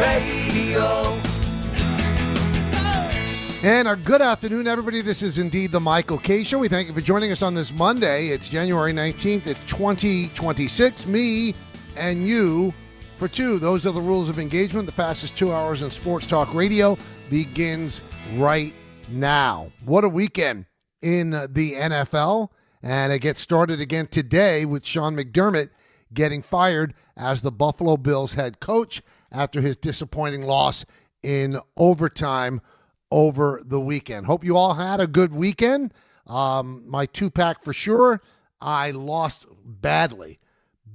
Radio. And a good afternoon, everybody. This is indeed the Michael K. Show. We thank you for joining us on this Monday. It's January 19th. It's 2026. Me and you for two. Those are the rules of engagement. The fastest 2 hours in sports talk radio begins right now. What a weekend in the NFL. And it gets started again today with Sean McDermott getting fired as the Buffalo Bills head coach after his disappointing loss in overtime over the weekend. Hope you all had a good weekend. My two-pack for sure. I lost badly.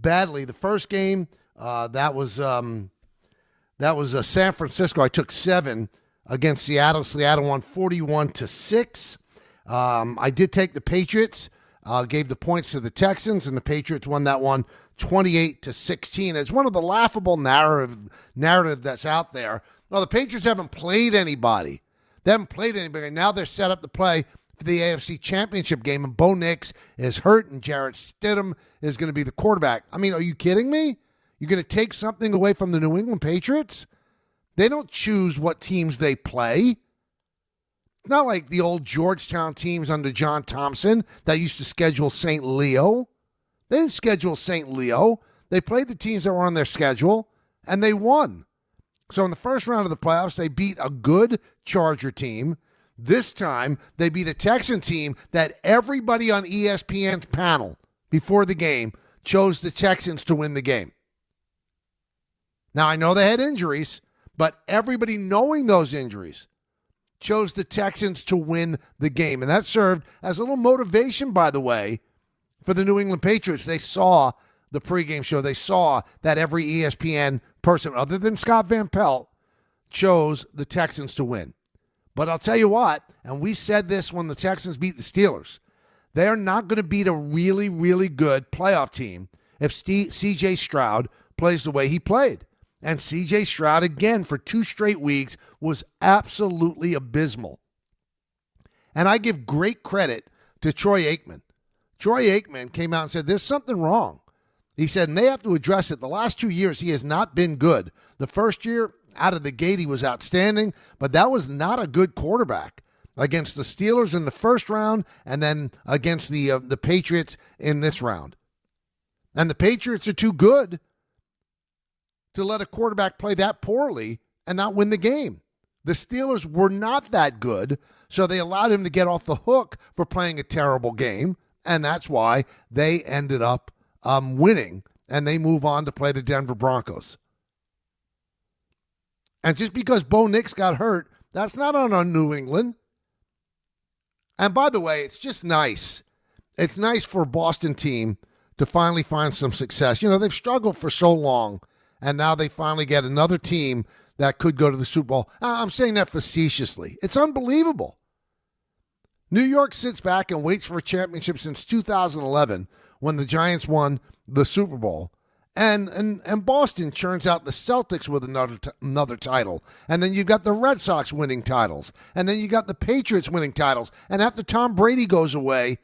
The first game, that was San Francisco. I took 7 against Seattle. Seattle won 41-6. I did take the Patriots. Gave the points to the Texans, and the Patriots won that one 28-16. It's one of the laughable narrative that's out there. Well, the Patriots haven't played anybody. They haven't played anybody. Now they're set up to play for the AFC Championship game, and Bo Nix is hurt, and Jarrett Stidham is going to be the quarterback. I mean, are you kidding me? You're going to take something away from the New England Patriots? They don't choose what teams they play. It's not like the old Georgetown teams under John Thompson that used to schedule St. Leo. They didn't schedule St. Leo. They played the teams that were on their schedule, and they won. So in the first round of the playoffs, they beat a good Charger team. This time, they beat a Texan team that everybody on ESPN's panel before the game chose the Texans to win the game. Now, I know they had injuries, but everybody knowing those injuries chose the Texans to win the game. And that served as a little motivation, by the way, for the New England Patriots. They saw the pregame show. They saw that every ESPN person, other than Scott Van Pelt, chose the Texans to win. But I'll tell you what, and we said this when the Texans beat the Steelers, they're not going to beat a really, really good playoff team if C.J. Stroud plays the way he played. And C.J. Stroud, again, for 2 straight weeks, was absolutely abysmal. And I give great credit to Troy Aikman. Troy Aikman came out and said, there's something wrong. He said, and they have to address it. The last 2 years, he has not been good. The first year, out of the gate, he was outstanding, but that was not a good quarterback against the Steelers in the first round and then against the Patriots in this round. And the Patriots are too good to let a quarterback play that poorly and not win the game. The Steelers were not that good, so they allowed him to get off the hook for playing a terrible game, and that's why they ended up winning, and they move on to play the Denver Broncos. And just because Bo Nix got hurt, that's not on New England. And by the way, it's just nice. It's nice for a Boston team to finally find some success. You know, they've struggled for so long, and now they finally get another team that could go to the Super Bowl. I'm saying that facetiously. It's unbelievable. New York sits back and waits for a championship since 2011 when the Giants won the Super Bowl. And Boston churns out the Celtics with another title. And then you've got the Red Sox winning titles. And then you got the Patriots winning titles. And after Tom Brady goes away,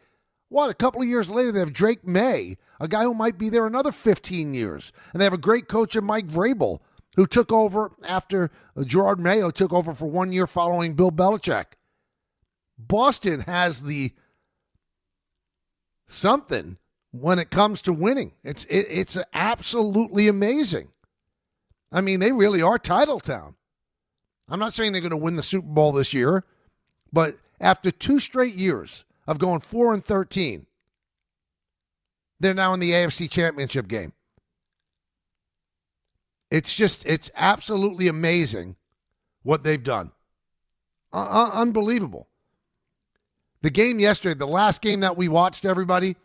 a couple of years later, they have Drake May, a guy who might be there another 15 years. And they have a great coach in Mike Vrabel, who took over after Gerard Mayo took over for 1 year following Bill Belichick. Boston has the something when it comes to winning. It's absolutely amazing. I mean, they really are title town. I'm not saying they're going to win the Super Bowl this year, but after 2 straight years of going 4-13, they're now in the AFC Championship game. It's absolutely amazing what they've done. Unbelievable. The game yesterday, the last game that we watched, everybody,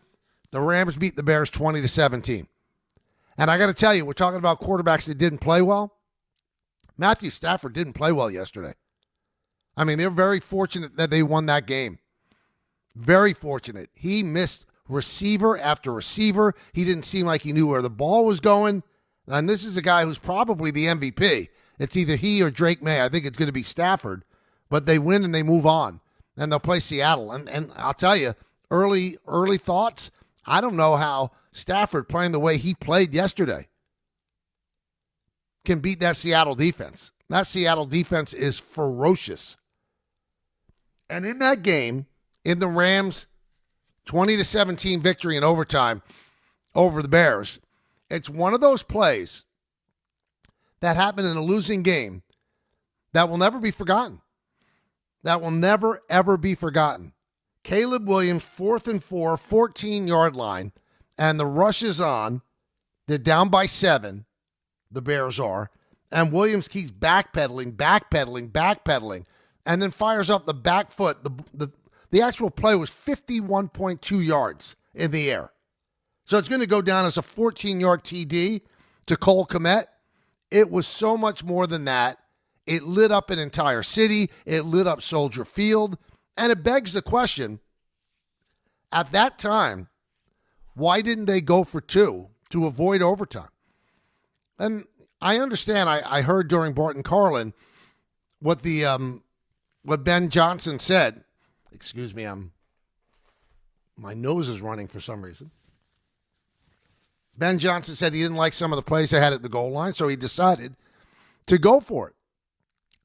the Rams beat the Bears 20-17. And I got to tell you, we're talking about quarterbacks that didn't play well. Matthew Stafford didn't play well yesterday. I mean, they're very fortunate that they won that game. Very fortunate. He missed receiver after receiver. He didn't seem like he knew where the ball was going. And this is a guy who's probably the MVP. It's either he or Drake May. I think it's going to be Stafford. But they win and they move on. And they'll play Seattle. And I'll tell you, early thoughts, I don't know how Stafford playing the way he played yesterday can beat that Seattle defense. That Seattle defense is ferocious. And in that game, in the Rams' 20-17 victory in overtime over the Bears, it's one of those plays that happened in a losing game that will never be forgotten. That will never, ever be forgotten. Caleb Williams, 4th and 4, 14-yard line, and the rush is on. They're down by 7, the Bears are, and Williams keeps backpedaling, and then fires up the back foot. The actual play was 51.2 yards in the air. So it's going to go down as a 14-yard TD to Cole Kmet. It was so much more than that. It lit up an entire city. It lit up Soldier Field. And it begs the question, at that time, why didn't they go for 2 to avoid overtime? And I understand, I heard during Barton Carlin what Ben Johnson said. Excuse me, my nose is running for some reason. Ben Johnson said he didn't like some of the plays they had at the goal line, so he decided to go for it.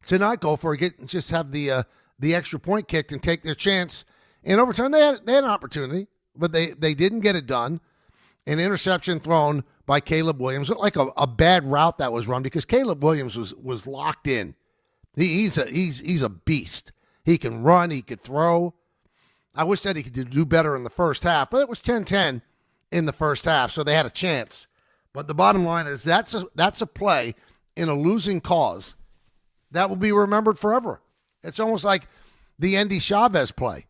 To not go for it, just have the extra point kicked and take their chance. In overtime, they had an opportunity, but they didn't get it done. An interception thrown by Caleb Williams, like a bad route that was run, because Caleb Williams was locked in. He's a beast. He can run, he could throw. I wish that he could do better in the first half, but it was 10-10 in the first half, so they had a chance. But the bottom line is that's a play in a losing cause that will be remembered forever. It's almost like the Andy Chavez play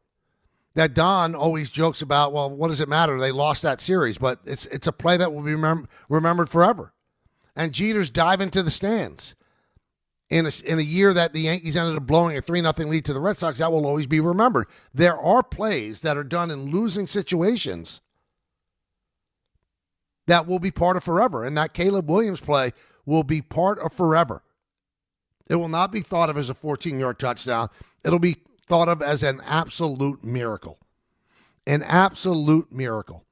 that Don always jokes about. Well, what does it matter? They lost that series, but it's a play that will be remembered forever. And Jeter's dive into the stands in a year that the Yankees ended up blowing a 3-0 lead to the Red Sox. That will always be remembered. There are plays that are done in losing situations that will be part of forever, and that Caleb Williams play will be part of forever. It will not be thought of as a 14-yard touchdown. It'll be thought of as an absolute miracle. An absolute miracle.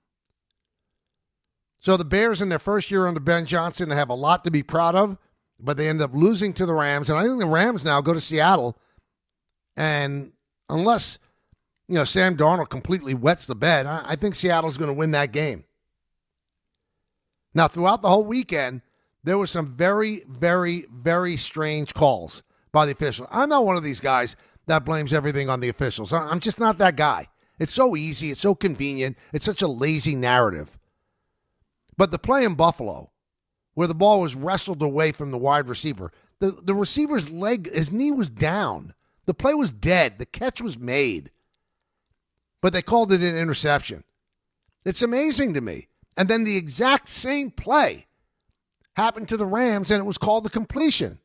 So the Bears, in their first year under Ben Johnson, they have a lot to be proud of, but they end up losing to the Rams. And I think the Rams now go to Seattle, and unless Sam Darnold completely wets the bed, I think Seattle's going to win that game. Now, throughout the whole weekend, there were some very, very, very strange calls by the officials. I'm not one of these guys that blames everything on the officials. I'm just not that guy. It's so easy. It's so convenient. It's such a lazy narrative. But the play in Buffalo, where the ball was wrestled away from the wide receiver, the receiver's his knee was down. The play was dead. The catch was made. But they called it an interception. It's amazing to me. And then the exact same play happened to the Rams, and it was called the completion.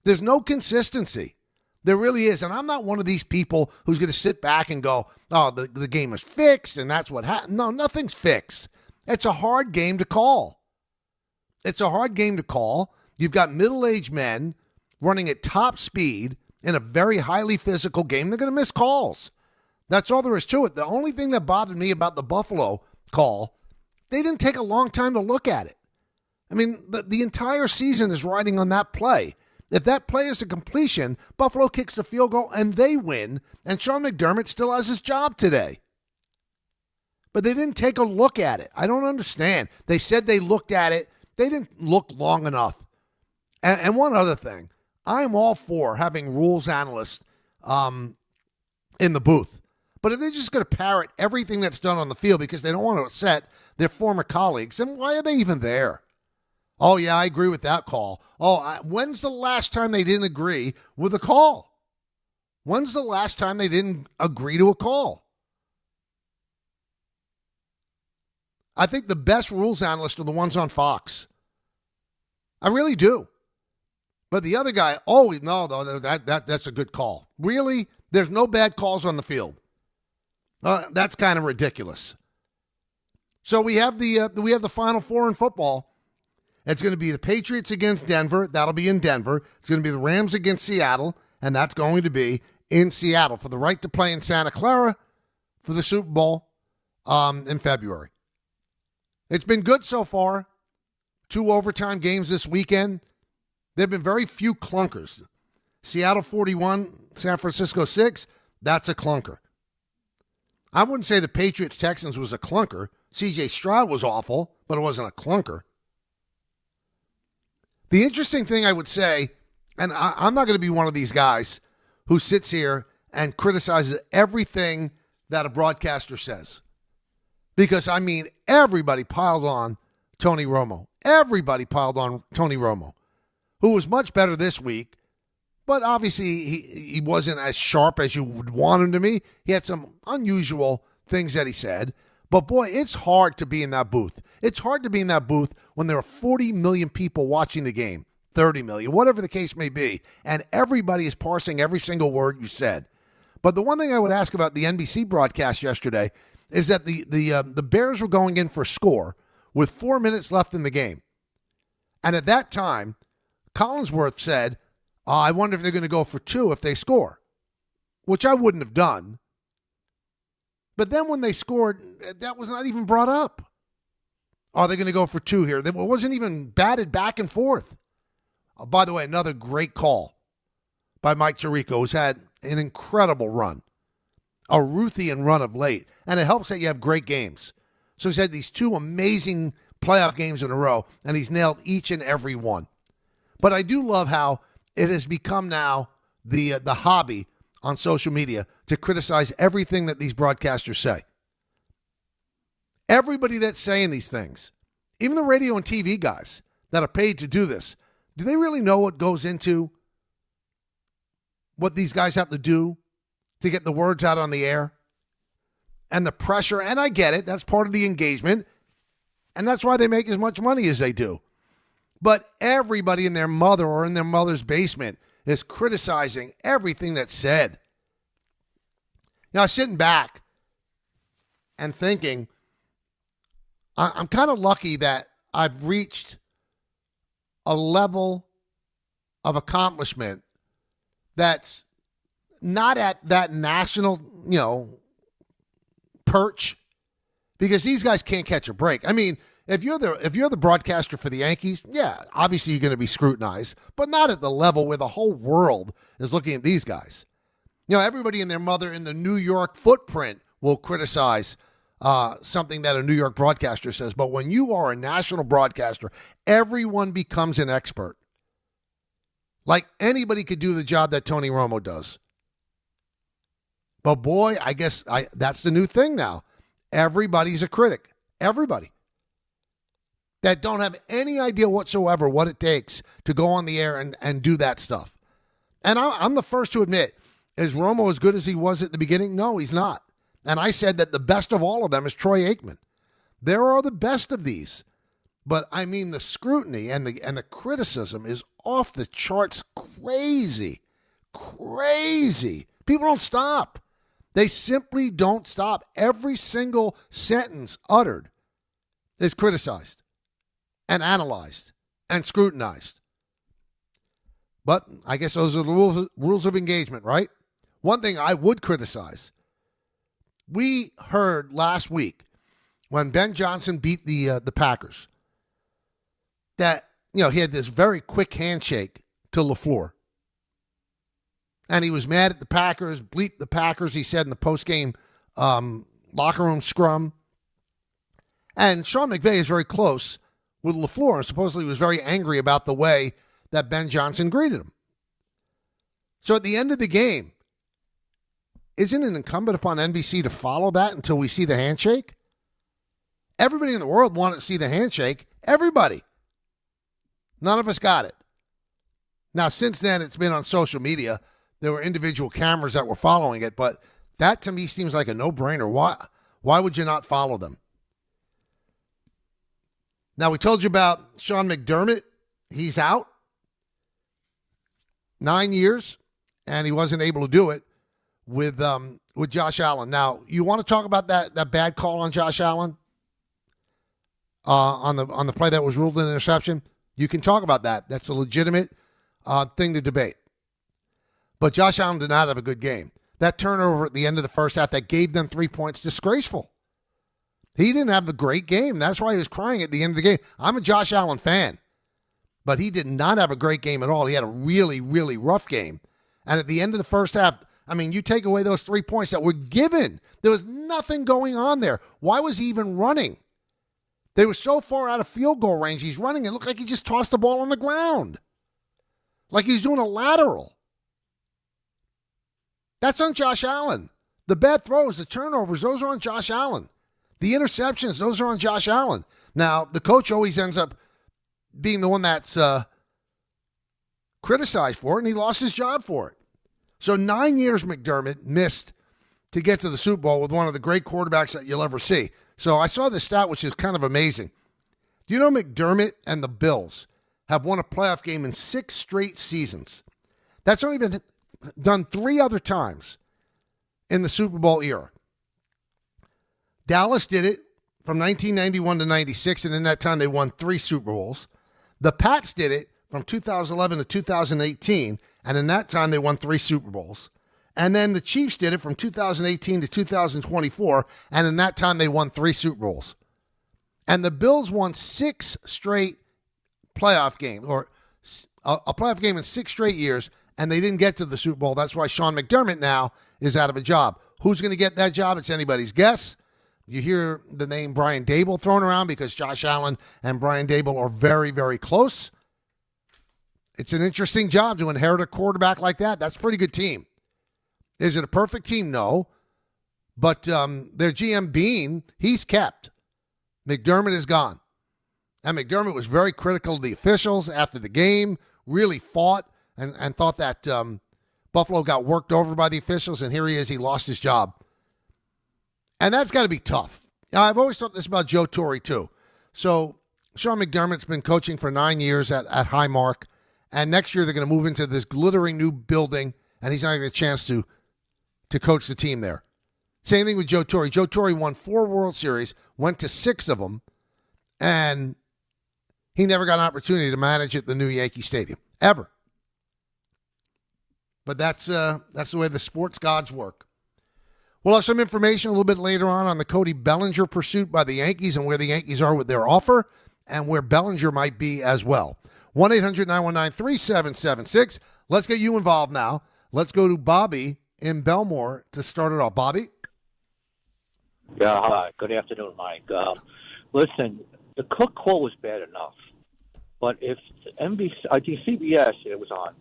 There's no consistency. There really is. And I'm not one of these people who's going to sit back and go, oh, the game is fixed, and that's what happened. No, nothing's fixed. It's a hard game to call. It's a hard game to call. You've got middle-aged men running at top speed in a very highly physical game. They're going to miss calls. That's all there is to it. The only thing that bothered me about the Buffalo call, they didn't take a long time to look at it. I mean, the entire season is riding on that play. If that play is a completion, Buffalo kicks the field goal and they win, and Sean McDermott still has his job today. But they didn't take a look at it. I don't understand. They said they looked at it. They didn't look long enough. And one other thing, I'm all for having rules analysts in the booth. But if they're just going to parrot everything that's done on the field because they don't want to upset their former colleagues, then why are they even there? Oh, yeah, I agree with that call. Oh, when's the last time they didn't agree with a call? When's the last time they didn't agree to a call? I think the best rules analysts are the ones on Fox. I really do. But the other guy, no, that's a good call. Really? There's no bad calls on the field. That's kind of ridiculous. So we have the Final Four in football. It's going to be the Patriots against Denver. That'll be in Denver. It's going to be the Rams against Seattle, and that's going to be in Seattle for the right to play in Santa Clara for the Super Bowl in February. It's been good so far. 2 overtime games this weekend. There have been very few clunkers. Seattle 41, San Francisco 6, that's a clunker. I wouldn't say the Patriots-Texans was a clunker. C.J. Stroud was awful, but it wasn't a clunker. The interesting thing I would say, and I'm not going to be one of these guys who sits here and criticizes everything that a broadcaster says. Because, I mean, everybody piled on Tony Romo. Everybody piled on Tony Romo, who was much better this week, but obviously he wasn't as sharp as you would want him to be. He had some unusual things that he said. But, boy, it's hard to be in that booth. It's hard to be in that booth when there are 40 million people watching the game, 30 million, whatever the case may be, and everybody is parsing every single word you said. But the one thing I would ask about the NBC broadcast yesterday is that the Bears were going in for a score with 4 minutes left in the game. And at that time, Collinsworth said, I wonder if they're going to go for 2 if they score, which I wouldn't have done. But then when they scored, that was not even brought up. Are they going to go for 2 here? It wasn't even batted back and forth. By the way, another great call by Mike Tirico, who's had an incredible run, a Ruthian run of late. And it helps that you have great games. So he's had these 2 amazing playoff games in a row, and he's nailed each and every one. But I do love how it has become now the hobby on social media to criticize everything that these broadcasters say. Everybody that's saying these things, even the radio and TV guys that are paid to do this, do they really know what goes into what these guys have to do to get the words out on the air? And the pressure, and I get it, that's part of the engagement, and that's why they make as much money as they do. But everybody in their mother or in their mother's basement is criticizing everything that's said. Now, sitting back and thinking, I'm kind of lucky that I've reached a level of accomplishment that's not at that national, perch, because these guys can't catch a break. I mean, if you're the broadcaster for the Yankees, yeah, obviously you're going to be scrutinized, but not at the level where the whole world is looking at these guys. Everybody and their mother in the New York footprint will criticize something that a New York broadcaster says, but when you are a national broadcaster, everyone becomes an expert. Like anybody could do the job that Tony Romo does. But boy, I guess that's the new thing now. Everybody's a critic. Everybody. That don't have any idea whatsoever what it takes to go on the air and do that stuff. And I'm the first to admit, is Romo as good as he was at the beginning? No, he's not. And I said that the best of all of them is Troy Aikman. There are the best of these. But, I mean, the scrutiny and the criticism is off the charts crazy. Crazy. People don't stop. They simply don't stop. Every single sentence uttered is criticized and analyzed and scrutinized. But I guess those are the rules of engagement, right? One thing I would criticize. We heard last week when Ben Johnson beat the Packers that, he had this very quick handshake to LaFleur. And he was mad at the Packers, bleeped the Packers, he said in the postgame locker room scrum. And Sean McVay is very close with LaFleur and supposedly was very angry about the way that Ben Johnson greeted him. So at the end of the game, isn't it incumbent upon NBC to follow that until we see the handshake? Everybody in the world wanted to see the handshake. Everybody. None of us got it. Now, since then, it's been on social media. There were individual cameras that were following it, but that to me seems like a no-brainer. Why would you not follow them? Now, we told you about Sean McDermott. He's out 9 years, and he wasn't able to do it with Josh Allen. Now, you want to talk about that bad call on Josh Allen on the play that was ruled an interception? You can talk about that. That's a legitimate thing to debate. But Josh Allen did not have a good game. That turnover at the end of the first half that gave them 3 points, disgraceful. He didn't have the great game. That's why he was crying at the end of the game. I'm a Josh Allen fan, but he did not have a great game at all. He had a really, really rough game. And at the end of the first half, I mean, you take away those 3 points that were given. There was nothing going on there. Why was he even running? They were so far out of field goal range. He's running. It looked like he just tossed the ball on the ground. Like he's doing a lateral. That's on Josh Allen. The bad throws, the turnovers, those are on Josh Allen. The interceptions, those are on Josh Allen. Now, the coach always ends up being the one that's criticized for it, and he lost his job for it. So 9 years McDermott missed to get to the Super Bowl with one of the great quarterbacks that you'll ever see. So I saw this stat, which is kind of amazing. Do you know McDermott and the Bills have won a playoff game in 6 straight seasons? That's only been done 3 other times in the Super Bowl era. Dallas did it from 1991 to 96, and in that time they won 3 Super Bowls. The Pats did it from 2011 to 2018, and in that time they won 3 Super Bowls. And then the Chiefs did it from 2018 to 2024, and in that time they won 3 Super Bowls. And the Bills won 6 straight playoff games, or a playoff game in 6 straight years, and they didn't get to the Super Bowl. That's why Sean McDermott now is out of a job. Who's going to get that job? It's anybody's guess. You hear the name Brian Daboll thrown around because Josh Allen and Brian Daboll are very, very close. It's an interesting job to inherit a quarterback like that. That's a pretty good team. Is it a perfect team? No. But their GM Bean, he's kept. McDermott is gone. And McDermott was very critical of the officials after the game, really fought and thought that Buffalo got worked over by the officials, and here he is, he lost his job. And that's got to be tough. Now, I've always thought this about Joe Torre, too. So Sean McDermott's been coaching for 9 years at Highmark, and next year they're going to move into this glittering new building, and he's not going to get a chance to coach the team there. Same thing with Joe Torre. Joe Torre won 4 World Series, went to 6 of them, and he never got an opportunity to manage at the new Yankee Stadium, ever. But that's the way the sports gods work. We'll have some information a little bit later on the Cody Bellinger pursuit by the Yankees and where the Yankees are with their offer and where Bellinger might be as well. 1-800-919-3776. Let's get you involved now. Let's go to Bobby in Belmore to start it off. Bobby? Yeah, hi. Good afternoon, Mike. Listen, the Cook call was bad enough. But if NBC, I think CBS, it was on,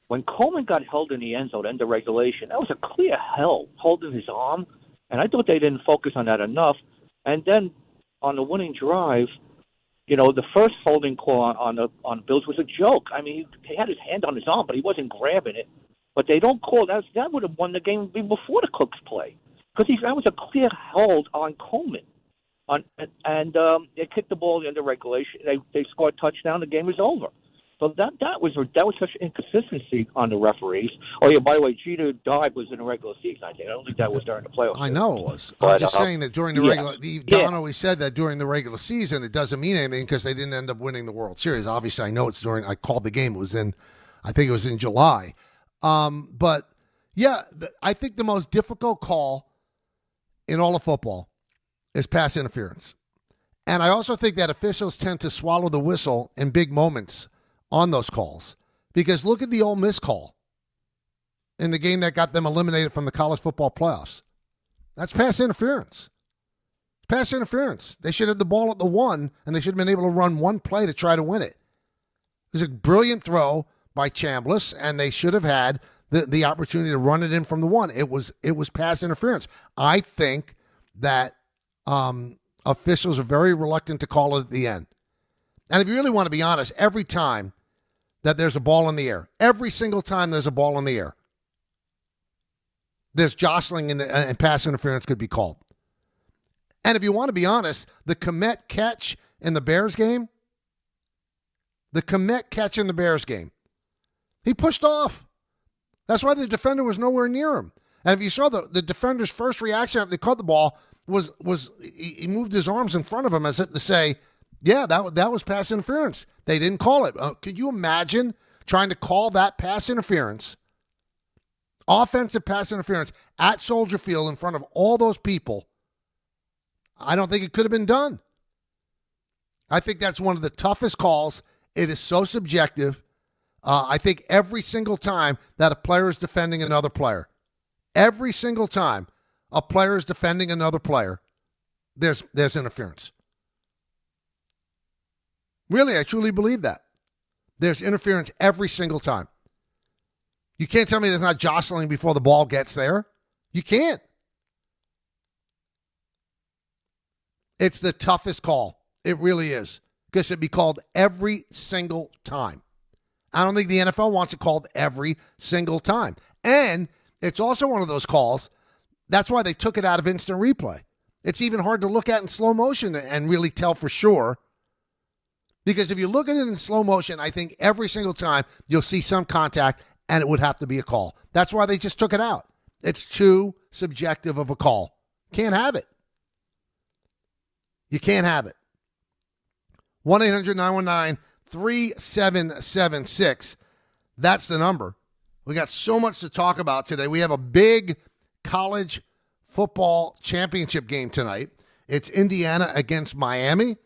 when Coleman got held in the end zone, end of regulation, that was a clear held, holding his arm. And I thought they didn't focus on that enough. And then on the winning drive, you know, the first holding call on the Bills was a joke. I mean, he had his hand on his arm, but he wasn't grabbing it. But they don't call that. That would have won the game before the Cooks play, because that was a clear hold on Coleman. And they kicked the ball in the regulation. They scored a touchdown. The game was over. So that was such inconsistency on the referees. Oh yeah, by the way, Jeter died was in the regular season. I think I don't think that was during the playoffs. I know it was. I'm just saying that during the regular. Don always said that during the regular season it doesn't mean anything because they didn't end up winning the World Series. Obviously, I know it's during. I called the game. It was in, I think it was in July. But yeah, I think the most difficult call in all of football is pass interference, and I also think that officials tend to swallow the whistle in big moments on those calls, because look at the Ole Miss call in the game that got them eliminated from the college football playoffs. That's pass interference. Pass interference. They should have the ball at the 1, and they should have been able to run one play to try to win it. It was a brilliant throw by Chambliss, and they should have had the opportunity to run it in from the 1. It was pass interference. I think that officials are very reluctant to call it at the end. And if you really want to be honest, every time that there's a ball in the air, every single time there's a ball in the air, there's jostling and pass interference could be called. And if you want to be honest, the Kmet catch in the Bears game, he pushed off. That's why the defender was nowhere near him. And if you saw the defender's first reaction after they caught the ball was he moved his arms in front of him as if to say, yeah, that was pass interference. They didn't call it. Could you imagine trying to call that pass interference, offensive pass interference, at Soldier Field in front of all those people? I don't think it could have been done. I think that's one of the toughest calls. It is so subjective. I think every single time that a player is defending another player, every single time a player is defending another player, there's interference. Really, I truly believe that. There's interference every single time. You can't tell me there's not jostling before the ball gets there. You can't. It's the toughest call. It really is. Because it'd be called every single time. I don't think the NFL wants it called every single time. And it's also one of those calls, that's why they took it out of instant replay. It's even hard to look at in slow motion and really tell for sure. Because if you look at it in slow motion, I think every single time you'll see some contact and it would have to be a call. That's why they just took it out. It's too subjective of a call. Can't have it. You can't have it. 1-800-919-3776. That's the number. We got so much to talk about today. We have a big college football championship game tonight. It's Indiana against Miami.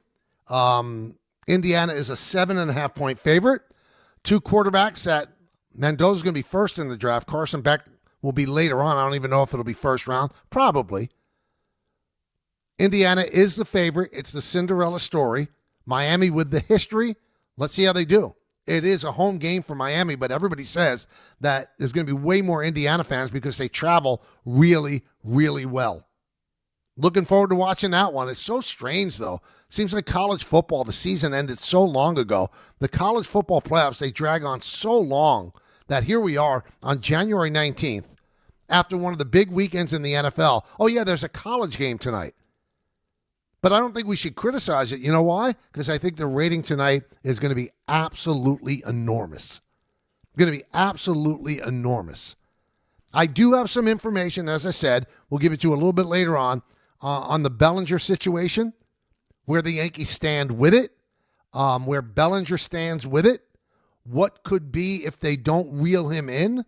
Indiana is a 7.5-point favorite. Two quarterbacks that Mendoza's going to be first in the draft. Carson Beck will be later on. I don't even know if it'll be first round. Probably. Indiana is the favorite. It's the Cinderella story. Miami with the history. Let's see how they do. It is a home game for Miami, but everybody says that there's going to be way more Indiana fans because they travel really, really well. Looking forward to watching that one. It's so strange, though. Seems like college football, the season ended so long ago. The college football playoffs, they drag on so long that here we are on January 19th after one of the big weekends in the NFL. Oh, yeah, there's a college game tonight. But I don't think we should criticize it. You know why? Because I think the rating tonight is going to be absolutely enormous. Going to be absolutely enormous. I do have some information, as I said. We'll give it to you a little bit later on the Bellinger situation, where the Yankees stand with it, where Bellinger stands with it, what could be if they don't reel him in.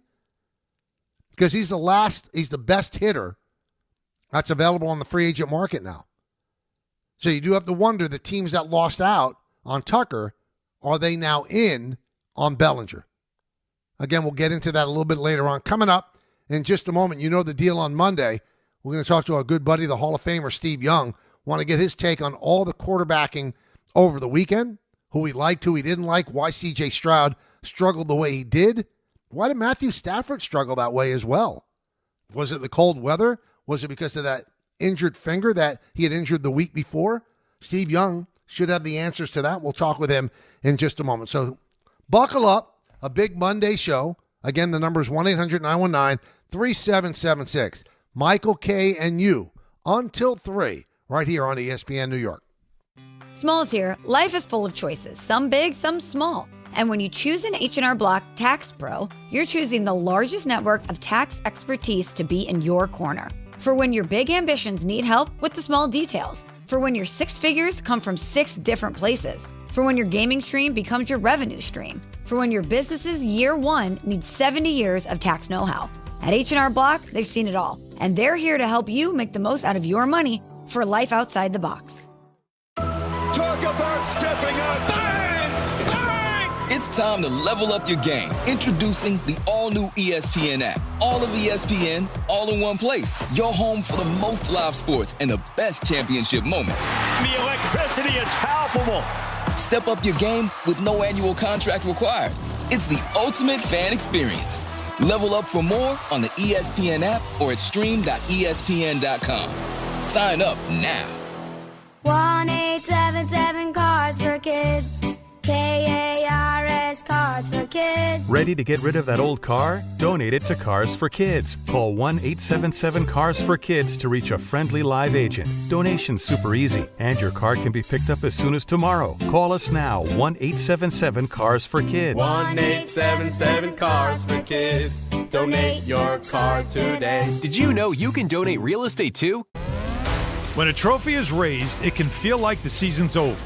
Because he's the best hitter that's available on the free agent market now. So you do have to wonder, the teams that lost out on Tucker, are they now in on Bellinger? Again, we'll get into that a little bit later on. Coming up in just a moment, you know the deal on Monday. We're going to talk to our good buddy, the Hall of Famer, Steve Young. Want to get his take on all the quarterbacking over the weekend, who he liked, who he didn't like, why C.J. Stroud struggled the way he did. Why did Matthew Stafford struggle that way as well? Was it the cold weather? Was it because of that injured finger that he had injured the week before? Steve Young should have the answers to that. We'll talk with him in just a moment. So buckle up. A big Monday show. Again, the number is 1-800-919-3776. Michael K. and you until 3 right here on ESPN New York. Smalls here. Life is full of choices, some big, some small. And when you choose an H&R Block Tax Pro, you're choosing the largest network of tax expertise to be in your corner. For when your big ambitions need help with the small details. For when your six figures come from 6 different places. For when your gaming stream becomes your revenue stream. For when your business's year one needs 70 years of tax know-how. At H&R Block, they've seen it all. And they're here to help you make the most out of your money for life outside the box. Talk about stepping up. Bang! Bang! It's time to level up your game. Introducing the all-new ESPN app. All of ESPN, all in one place. Your home for the most live sports and the best championship moments. The electricity is palpable. Step up your game with no annual contract required. It's the ultimate fan experience. Level up for more on the ESPN app or at stream.espn.com. Sign up now. 1-877 Cards for Kids. KARS Cards for Kids. Ready to get rid of that old car? Donate it to Cars for Kids. Call 1-877-CARS-FOR-KIDS to reach a friendly live agent. Donation's super easy, and your car can be picked up as soon as tomorrow. Call us now, 1-877-CARS-FOR-KIDS. 1-877-CARS-FOR-KIDS. Donate your car today. Did you know you can donate real estate too? When a trophy is raised, it can feel like the season's over.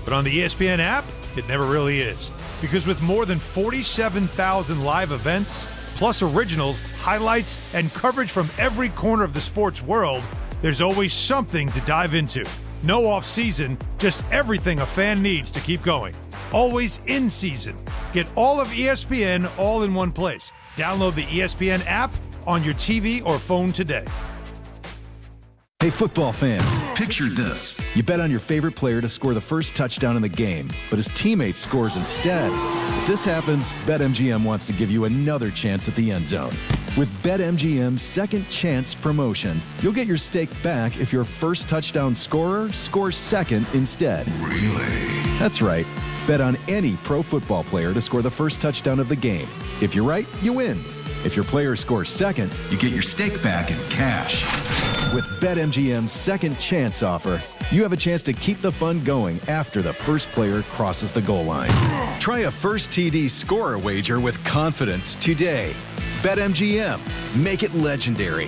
But on the ESPN app, it never really is. Because with more than 47,000 live events, plus originals, highlights, and coverage from every corner of the sports world, There's always something to dive into. No off-season, just everything a fan needs to keep going. Always in season. Get all of ESPN all in one place. Download the ESPN app on your TV or phone today. Hey, football fans, picture this. You bet on your favorite player to score the first touchdown in the game, but his teammate scores instead. If this happens, BetMGM wants to give you another chance at the end zone. With BetMGM's Second Chance promotion, you'll get your stake back if your first touchdown scorer scores second instead. Really? That's right. Bet on any pro football player to score the first touchdown of the game. If you're right, you win. If your player scores second, you get your stake back in cash. With BetMGM's Second Chance offer, you have a chance to keep the fun going after the first player crosses the goal line. Try a first TD scorer wager with confidence today. BetMGM. Make it legendary.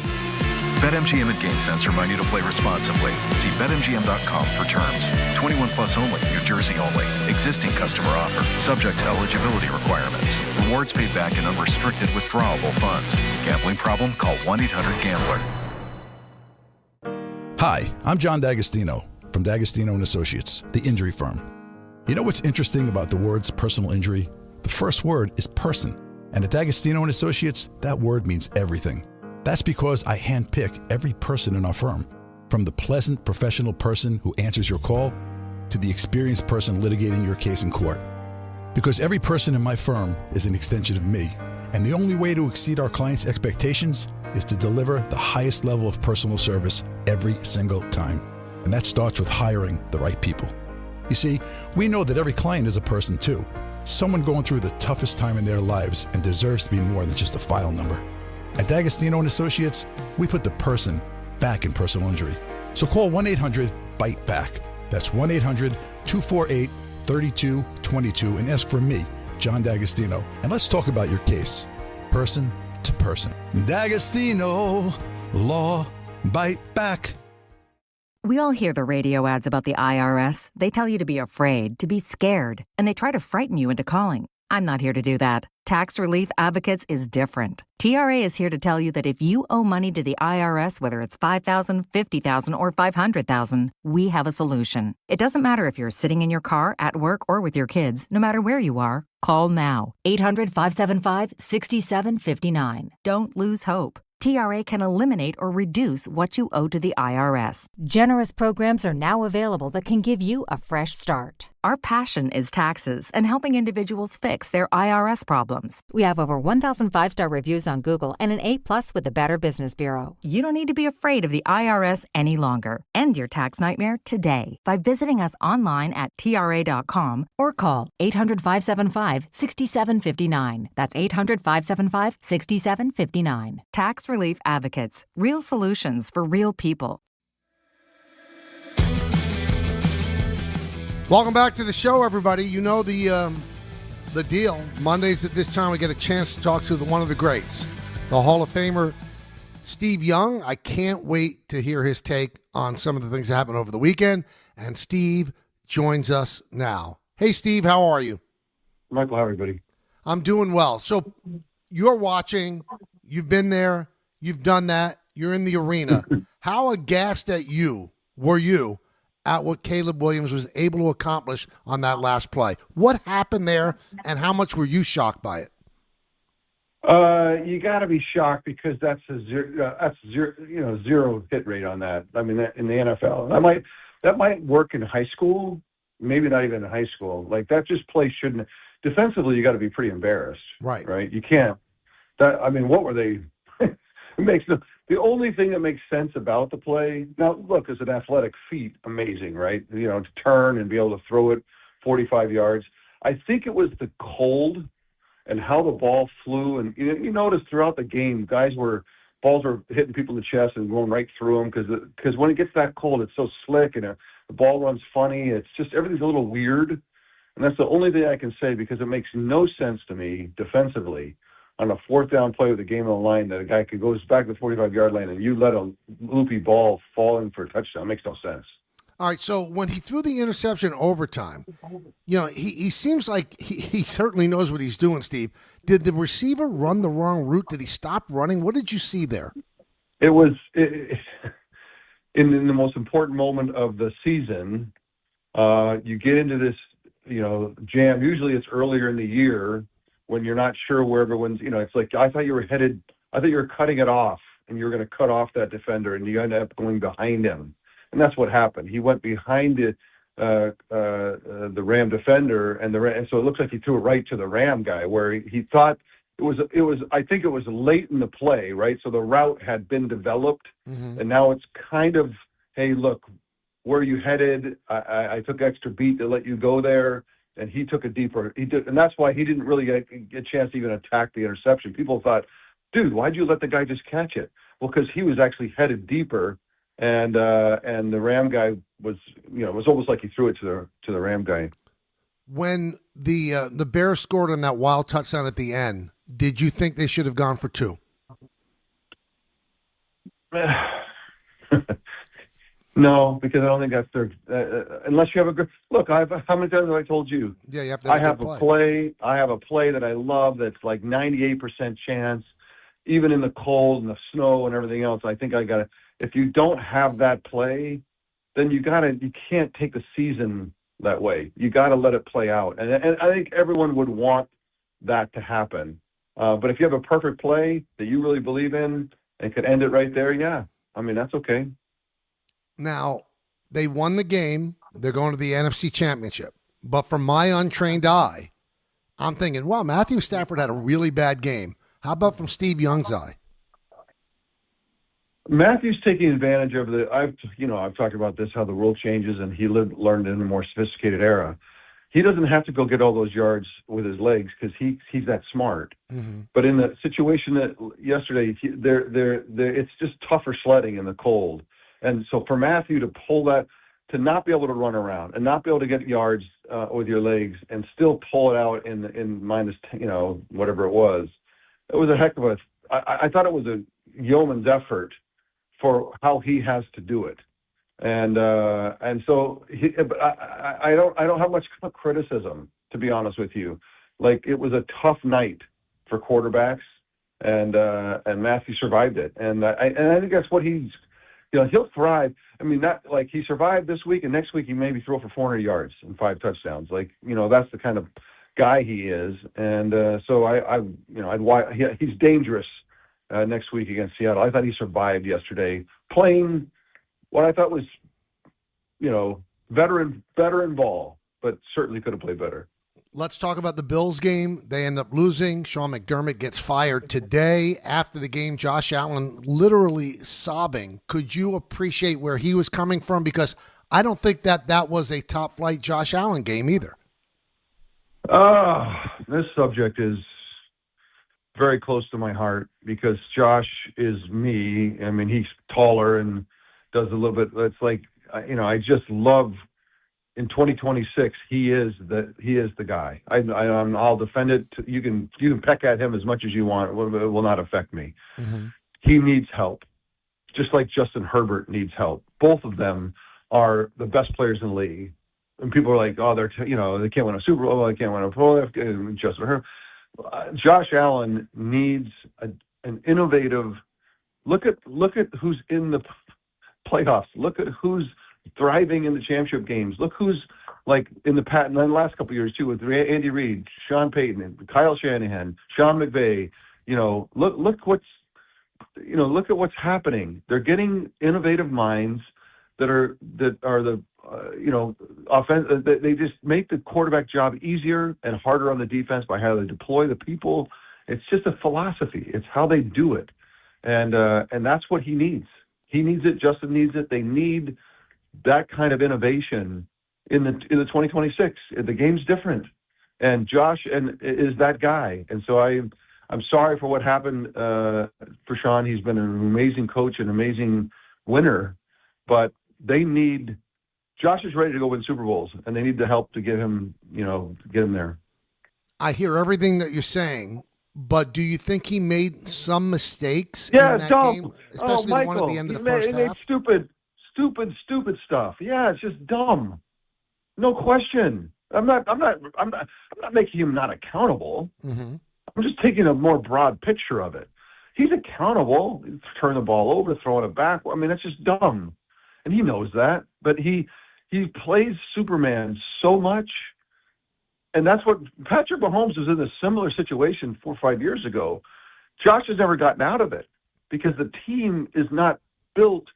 BetMGM and GameSense remind you to play responsibly. See BetMGM.com for terms. 21 plus only. New Jersey only. Existing customer offer. Subject to eligibility requirements. Rewards paid back in unrestricted withdrawable funds. Gambling problem? Call 1-800-GAMBLER. Hi, I'm John D'Agostino from D'Agostino & Associates, the injury firm. You know what's interesting about the words personal injury? The first word is person. And at D'Agostino & Associates, that word means everything. That's because I handpick every person in our firm, from the pleasant professional person who answers your call to the experienced person litigating your case in court. Because every person in my firm is an extension of me, and the only way to exceed our clients' expectations is to deliver the highest level of personal service every single time. And that starts with hiring the right people. You see, we know that every client is a person too. Someone going through the toughest time in their lives and deserves to be more than just a file number. At D'Agostino & Associates, we put the person back in personal injury. So call 1-800-BITE-BACK. That's 1-800-248-3222 and ask for me, John D'Agostino. And let's talk about your case, person to person. D'Agostino, law, bite back. We all hear the radio ads about the IRS. They tell you to be afraid, to be scared, and they try to frighten you into calling. I'm not here to do that. Tax Relief Advocates is different. TRA is here to tell you that if you owe money to the IRS, whether it's $5,000, $50,000, or $500,000, we have a solution. It doesn't matter if you're sitting in your car, at work, or with your kids. No matter where you are, call now. 800-575-6759. Don't lose hope. TRA can eliminate or reduce what you owe to the IRS. Generous programs are now available that can give you a fresh start. Our passion is taxes and helping individuals fix their IRS problems. We have over 1,000 five-star reviews on Google and an A+ with the Better Business Bureau. You don't need to be afraid of the IRS any longer. End your tax nightmare today by visiting us online at TRA.com or call 800-575-6759. That's 800-575-6759. Tax Relief Advocates. Real solutions for real people. Welcome back to the show, everybody. You know the deal. Mondays at this time, we get a chance to talk to one of the greats, the Hall of Famer, Steve Young. I can't wait to hear his take on some of the things that happened over the weekend. And Steve joins us now. Hey, Steve, how are you? Michael, how are you, buddy? I'm doing well. So you're watching. You've been there. You've done that. You're in the arena. How aghast at you were you at what Caleb Williams was able to accomplish on that last play? What happened there, and how much were you shocked by it? You got to be shocked because that's zero hit rate on that. I mean, in the NFL, that might work in high school, maybe not even in high school. Like that just play shouldn't. Defensively, you got to be pretty embarrassed, right? You can't. What were they? It makes the only thing that makes sense about the play, now look, it's an athletic feat, amazing, right? To turn and be able to throw it 45 yards. I think it was the cold and how the ball flew. And you notice throughout the game, balls were hitting people in the chest and going right through them because when it gets that cold, it's so slick and the ball runs funny. It's just everything's a little weird. And that's the only thing I can say because it makes no sense to me defensively on a fourth down play with the game on the line that a guy goes back to the 45-yard line and you let a loopy ball fall in for a touchdown. It makes no sense. All right, so when he threw the interception overtime, he seems like he certainly knows what he's doing, Steve. Did the receiver run the wrong route? Did he stop running? What did you see there? It was in the most important moment of the season, you get into this, jam. Usually it's earlier in the year when you're not sure where everyone's, it's like, I thought you were cutting it off and you were going to cut off that defender and you end up going behind him. And that's what happened. He went behind the Ram defender and so it looks like he threw it right to the Ram guy where he thought I think it was late in the play, right? So the route had been developed and now it's kind of, hey, look, where are you headed? I took extra beat to let you go there. And he took and that's why he didn't really get a chance to even attack the interception. People thought, dude, why'd you let the guy just catch it? Well, because he was actually headed deeper, and the Ram guy was, it was almost like he threw it to the Ram guy. When the Bears scored on that wild touchdown at the end, did you think they should have gone for 2? No, because I don't think that's their. Unless you have a good look. How many times have I told you? Yeah, you have to. I have a play. I have a play that I love. That's like 98% chance, even in the cold and the snow and everything else. I think I got to. If you don't have that play, then you can't take the season that way. You got to let it play out. And I think everyone would want that to happen. But if you have a perfect play that you really believe in and could end it right there, yeah. I mean, that's okay. Now, they won the game. They're going to the NFC Championship. But from my untrained eye, I'm thinking, wow, Matthew Stafford had a really bad game. How about from Steve Young's eye? Matthew's taking advantage of I've talked about this, how the world changes, and he learned in a more sophisticated era. He doesn't have to go get all those yards with his legs because he's that smart. Mm-hmm. But in the situation that yesterday, it's just tougher sledding in the cold. And so for Matthew to pull that, to not be able to run around and not be able to get yards with your legs and still pull it out in minus, whatever it was a heck of I thought it was a yeoman's effort for how he has to do it. And so I don't have much criticism, to be honest with you. Like, it was a tough night for quarterbacks, and Matthew survived it. And I think that's what he'll thrive. I mean, that, like, he survived this week, and next week he maybe throw for 400 yards and 5 touchdowns. Like, that's the kind of guy he is. And so he's dangerous next week against Seattle. I thought he survived yesterday, playing what I thought was, veteran ball, but certainly could have played better. Let's talk about the Bills game. They end up losing. Sean McDermott gets fired today. After the game, Josh Allen literally sobbing. Could you appreciate where he was coming from? Because I don't think that was a top-flight Josh Allen game either. This subject is very close to my heart because Josh is me. I mean, he's taller and does a little bit. It's like, I just love. In 2026, he is the guy. I'll defend it. You can peck at him as much as you want. It will not affect me. Mm-hmm. He needs help, just like Justin Herbert needs help. Both of them are the best players in the league. And people are like, oh, they can't win a Super Bowl. They can't win a Pro Bowl. Justin Herbert. Josh Allen needs an innovative. Look at who's in the playoffs. Look at who's thriving in the championship games. Look who's like in the last couple of years too, with Andy Reid, Sean Payton, Kyle Shanahan, Sean McVay. Look at what's happening. They're getting innovative minds that are the offense. They just make the quarterback job easier and harder on the defense by how they deploy the people. It's just a philosophy. It's how they do it, and that's what he needs. He needs it. Justin needs it. They need that kind of innovation in the 2026. The game's different, and Josh is that guy. And so I'm sorry for what happened for Sean. He's been an amazing coach, an amazing winner, but Josh is ready to go win Super Bowls, and they need the help to get him there. I hear everything that you're saying, but do you think he made some mistakes in that game, especially the one at the end of the first half? He made stupid stuff. Yeah, it's just dumb. No question. I'm not making him not accountable. Mm-hmm. I'm just taking a more broad picture of it. He's accountable. Turn the ball over, throwing it back. I mean, that's just dumb. and he knows that. But he plays Superman so much, and that's what Patrick Mahomes was in a similar situation 4 or 5 years ago. Josh has never gotten out of it because the team is not built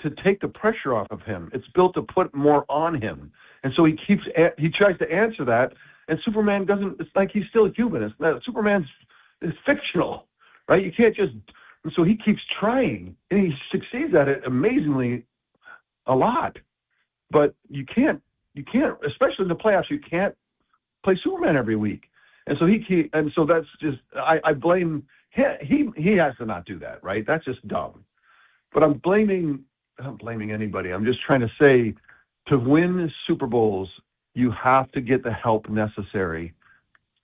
to take the pressure off of him. It's built to put more on him, and so he tries to answer that. And Superman doesn't. It's like he's still human. Superman's fictional, right? You can't just. And so he keeps trying, and he succeeds at it amazingly a lot. But you can't, especially in the playoffs, you can't play Superman every week. And so that's just. I blame him. He has to not do that, right? That's just dumb. But I'm not blaming anybody. I'm just trying to say, to win Super Bowls, you have to get the help necessary.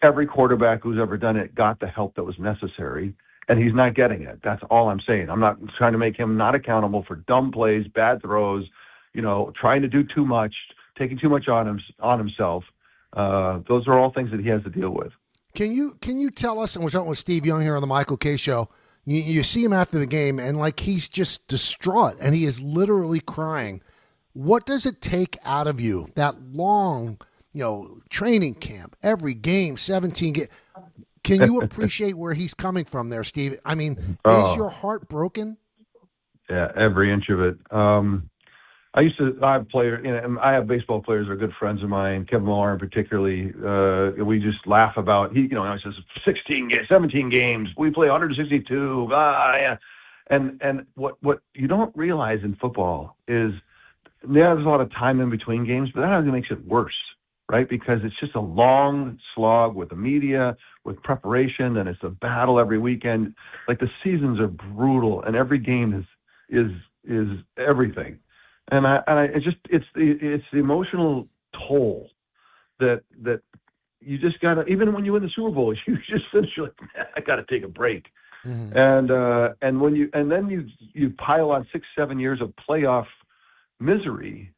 Every quarterback who's ever done it got the help that was necessary, and he's not getting it. That's all I'm saying. I'm not trying to make him not accountable for dumb plays, bad throws, trying to do too much, taking too much on himself. Those are all things that he has to deal with. Can you tell us, and we're talking with Steve Young here on the Michael Kay Show, you see him after the game, and like he's just distraught, and he is literally crying. What does it take out of you, that long, training camp, every game, 17 games? Can you appreciate where he's coming from there, Steve? I mean, is your heart broken? Yeah, every inch of it. I have players, I have baseball players that are good friends of mine, Kevin Millar particularly. We just laugh about, he says 17 games, we play 162. Yeah. And what you don't realize in football is, there's a lot of time in between games, but that only makes it worse, right? Because it's just a long slog with the media, with preparation, and it's a battle every weekend. Like, the seasons are brutal, and every game is everything. And it's the emotional toll that you just gotta. Even when you win the Super Bowl, you just finish. You're like, man, I gotta take a break. Mm-hmm. And then you pile on 6-7 years of playoff misery,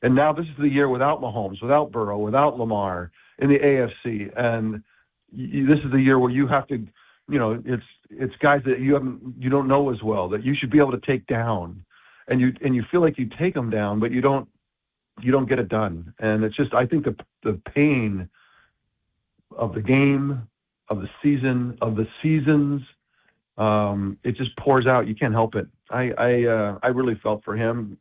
and now this is the year without Mahomes, without Burrow, without Lamar in the AFC, and this is the year where you have to, it's guys that you don't know as well that you should be able to take down, and you feel like you take them down, but you don't get it done, and it's just, I think the pain of the game, of the season, of the seasons, it just pours out. You can't help it. I really felt for him,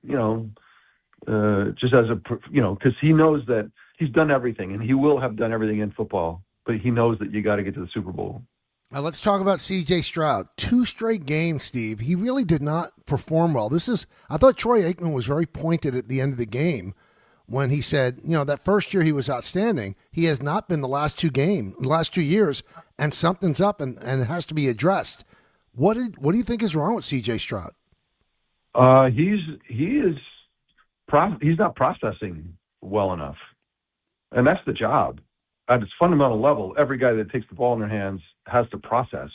just as because he knows that he's done everything, and he will have done everything in football, but he knows that you got to get to the Super Bowl. Now let's talk about C.J. Stroud. 2 straight games, Steve. He really did not perform well. I thought Troy Aikman was very pointed at the end of the game when he said, that first year he was outstanding. He has not been the last 2 years, and something's up, and it has to be addressed. What do you think is wrong with C.J. Stroud? He's not processing well enough, and that's the job. At its fundamental level, every guy that takes the ball in their hands has to process,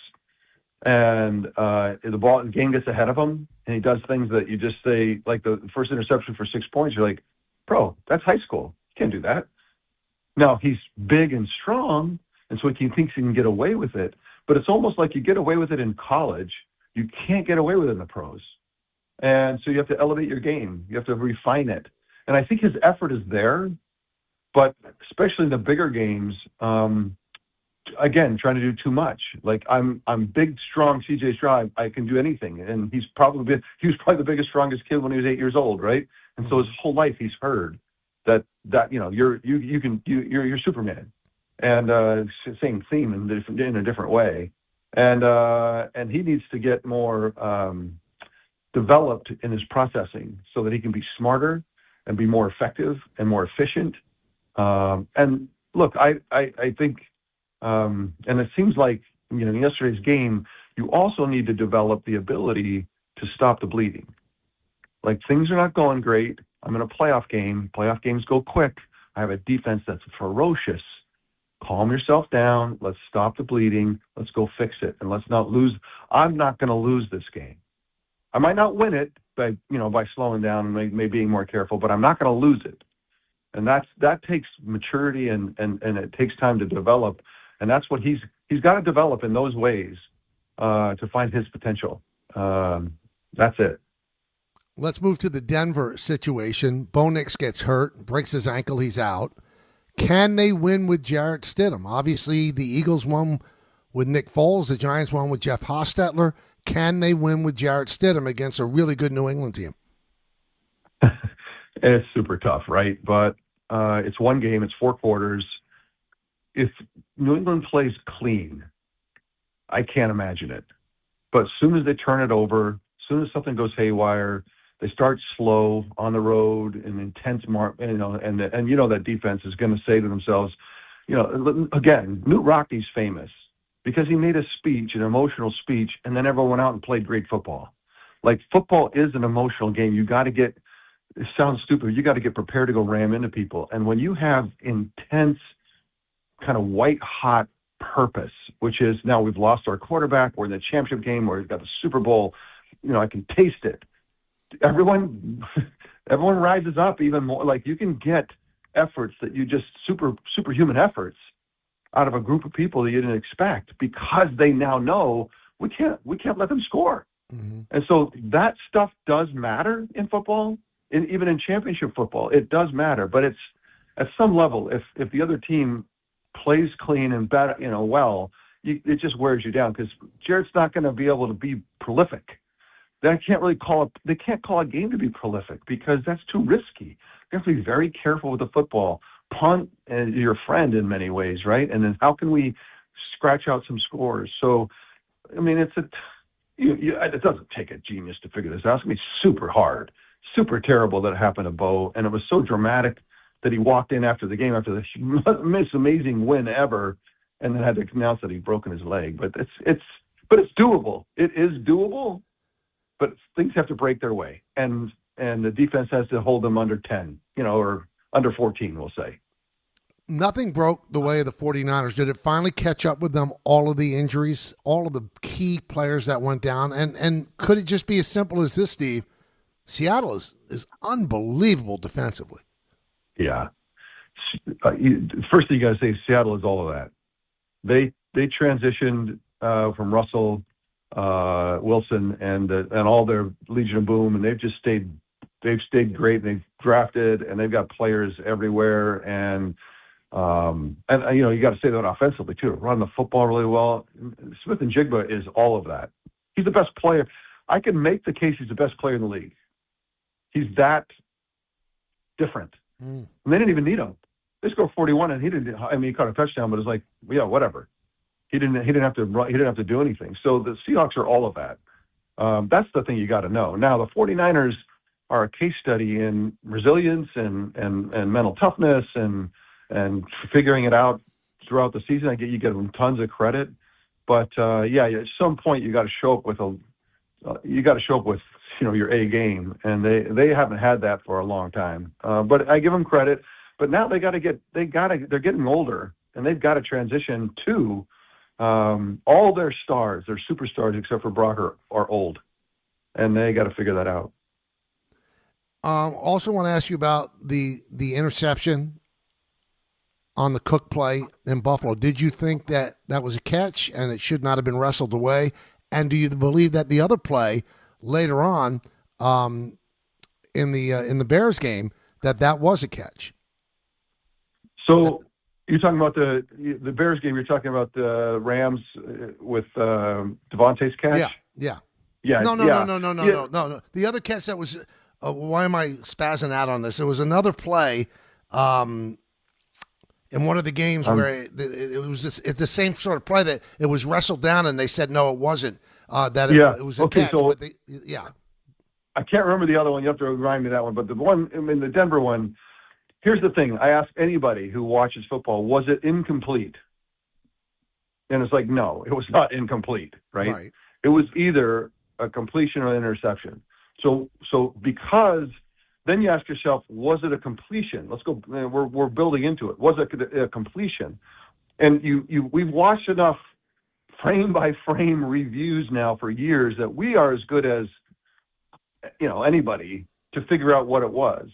and the game gets ahead of him, and he does things that you just say, like the first interception for 6 points. You're like, bro, that's high school. You can't do that. Now he's big and strong, and so he thinks he can get away with it. But it's almost like you get away with it in college. You can't get away with it in the pros. And so you have to elevate your game. You have to refine it. And I think his effort is there, but especially in the bigger games, again, trying to do too much. Like, I'm big, strong C.J. Stroud. I can do anything. And he was probably the biggest, strongest kid when he was 8 years old, right? And so his whole life he's heard that you're Superman. And same theme in a different way, and he needs to get more developed in his processing so that he can be smarter and be more effective and more efficient. And look, I think, and it seems like in yesterday's game, you also need to develop the ability to stop the bleeding. Like, things are not going great. I'm in a playoff game. Playoff games go quick. I have a defense that's ferocious. Calm yourself down. Let's stop the bleeding. Let's go fix it. And let's not lose. I'm not going to lose this game. I might not win it by slowing down and maybe being more careful, but I'm not going to lose it. And that takes maturity and it takes time to develop. And that's what he's got to develop in those ways to find his potential. That's it. Let's move to the Denver situation. Bo Nix gets hurt, breaks his ankle, he's out. Can they win with Jarrett Stidham? Obviously, the Eagles won with Nick Foles. The Giants won with Jeff Hostetler. Can they win with Jarrett Stidham against a really good New England team? It's super tough, right? But it's one game. It's 4 quarters. If New England plays clean, I can't imagine it. But as soon as they turn it over, as soon as something goes haywire, they start slow on the road and intense, and you know that defense is going to say to themselves, again, Knute Rockne's famous because he made a speech, an emotional speech, and then everyone went out and played great football. Like, football is an emotional game. You got to get, it sounds stupid, you got to get prepared to go ram into people. And when you have intense, kind of white-hot purpose, which is now we've lost our quarterback, we're in the championship game, or we've got the Super Bowl, I can taste it. Everyone rises up even more. Like, you can get efforts that you just superhuman efforts out of a group of people that you didn't expect because they now know we can't let them score. Mm-hmm. And so that stuff does matter in football, and even in championship football, it does matter. But it's at some level, if the other team plays clean and better, well, it just wears you down because Jarrett's not going to be able to be prolific. They can't call a game to be prolific because that's too risky. You have to be very careful with the football. Punt is your friend in many ways, right? And then how can we scratch out some scores? So, I mean, it doesn't take a genius to figure this out. It's going to be super hard, super terrible that it happened to Bo. And it was so dramatic that he walked in after the game, after the most amazing win ever, and then had to announce that he'd broken his leg. But it's doable. It is doable. But things have to break their way, and the defense has to hold them under 10, or under 14, we'll say. Nothing broke the way of the 49ers. Did it finally catch up with them, all of the injuries, all of the key players that went down? And could it just be as simple as this, Steve? Seattle is unbelievable defensively. Yeah. First thing you got to say, Seattle is all of that. They transitioned from Russell Wilson and all their Legion of Boom, and they've stayed great. They've drafted, and they've got players everywhere, and you got to say that offensively too. Run the football really well. Smith and Jigba is all of that. He's the best player. I can make the case he's the best player in the league. He's that different. And they didn't even need him. They scored 41, and he didn't. I mean, he caught a touchdown, but it's like, yeah, whatever. He didn't have to run. He didn't have to do anything. So the Seahawks are all of that. That's the thing you got to know. Now the 49ers are a case study in resilience and mental toughness and figuring it out throughout the season. You give them tons of credit, but at some point you got to show up with your A game, and they haven't had that for a long time. But I give them credit. But now they're getting older, and they've got to transition to. All their stars, their superstars, except for Brock, are old, and they got to figure that out. Also want to ask you about the interception on the Cook play in Buffalo. Did you think that was a catch and it should not have been wrestled away? And do you believe that the other play later on in the Bears game that was a catch? So. You're talking about the Bears game. You're talking about the Rams with Devontae's catch. Yeah. No. The other catch that was. Why am I spazzing out on this? It was another play, in one of the games where it was the same sort of play that it was wrestled down, and they said no, it wasn't. It was a catch. So but I can't remember the other one. You have to remind me of that one. But the one in the Denver one. Here's the thing. I ask anybody who watches football, was it incomplete? And it's like, no, it was not incomplete, right? It was either a completion or an interception. So because then you ask yourself, was it a completion? Let's go. We're building into it. Was it a completion? And we've watched enough frame by frame reviews now for years that we are as good as anybody to figure out what it was.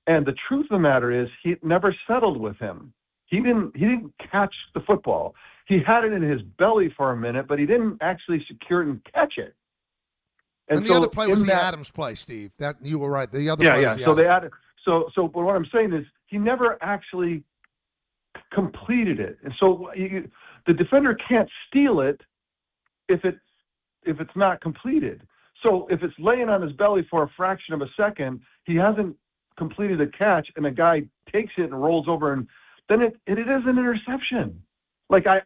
And the truth of the matter is, he never settled with him. He didn't catch the football. He had it in his belly for a minute, but he didn't actually secure it and catch it. And the other play was the Adams play, Steve. That you were right. The other play was the So Adams. they added. So but what I'm saying is he never actually completed it, and so the defender can't steal it if it's not completed. So if it's laying on his belly for a fraction of a second, he hasn't completed a catch, and a guy takes it and rolls over, and then it is an interception. Like I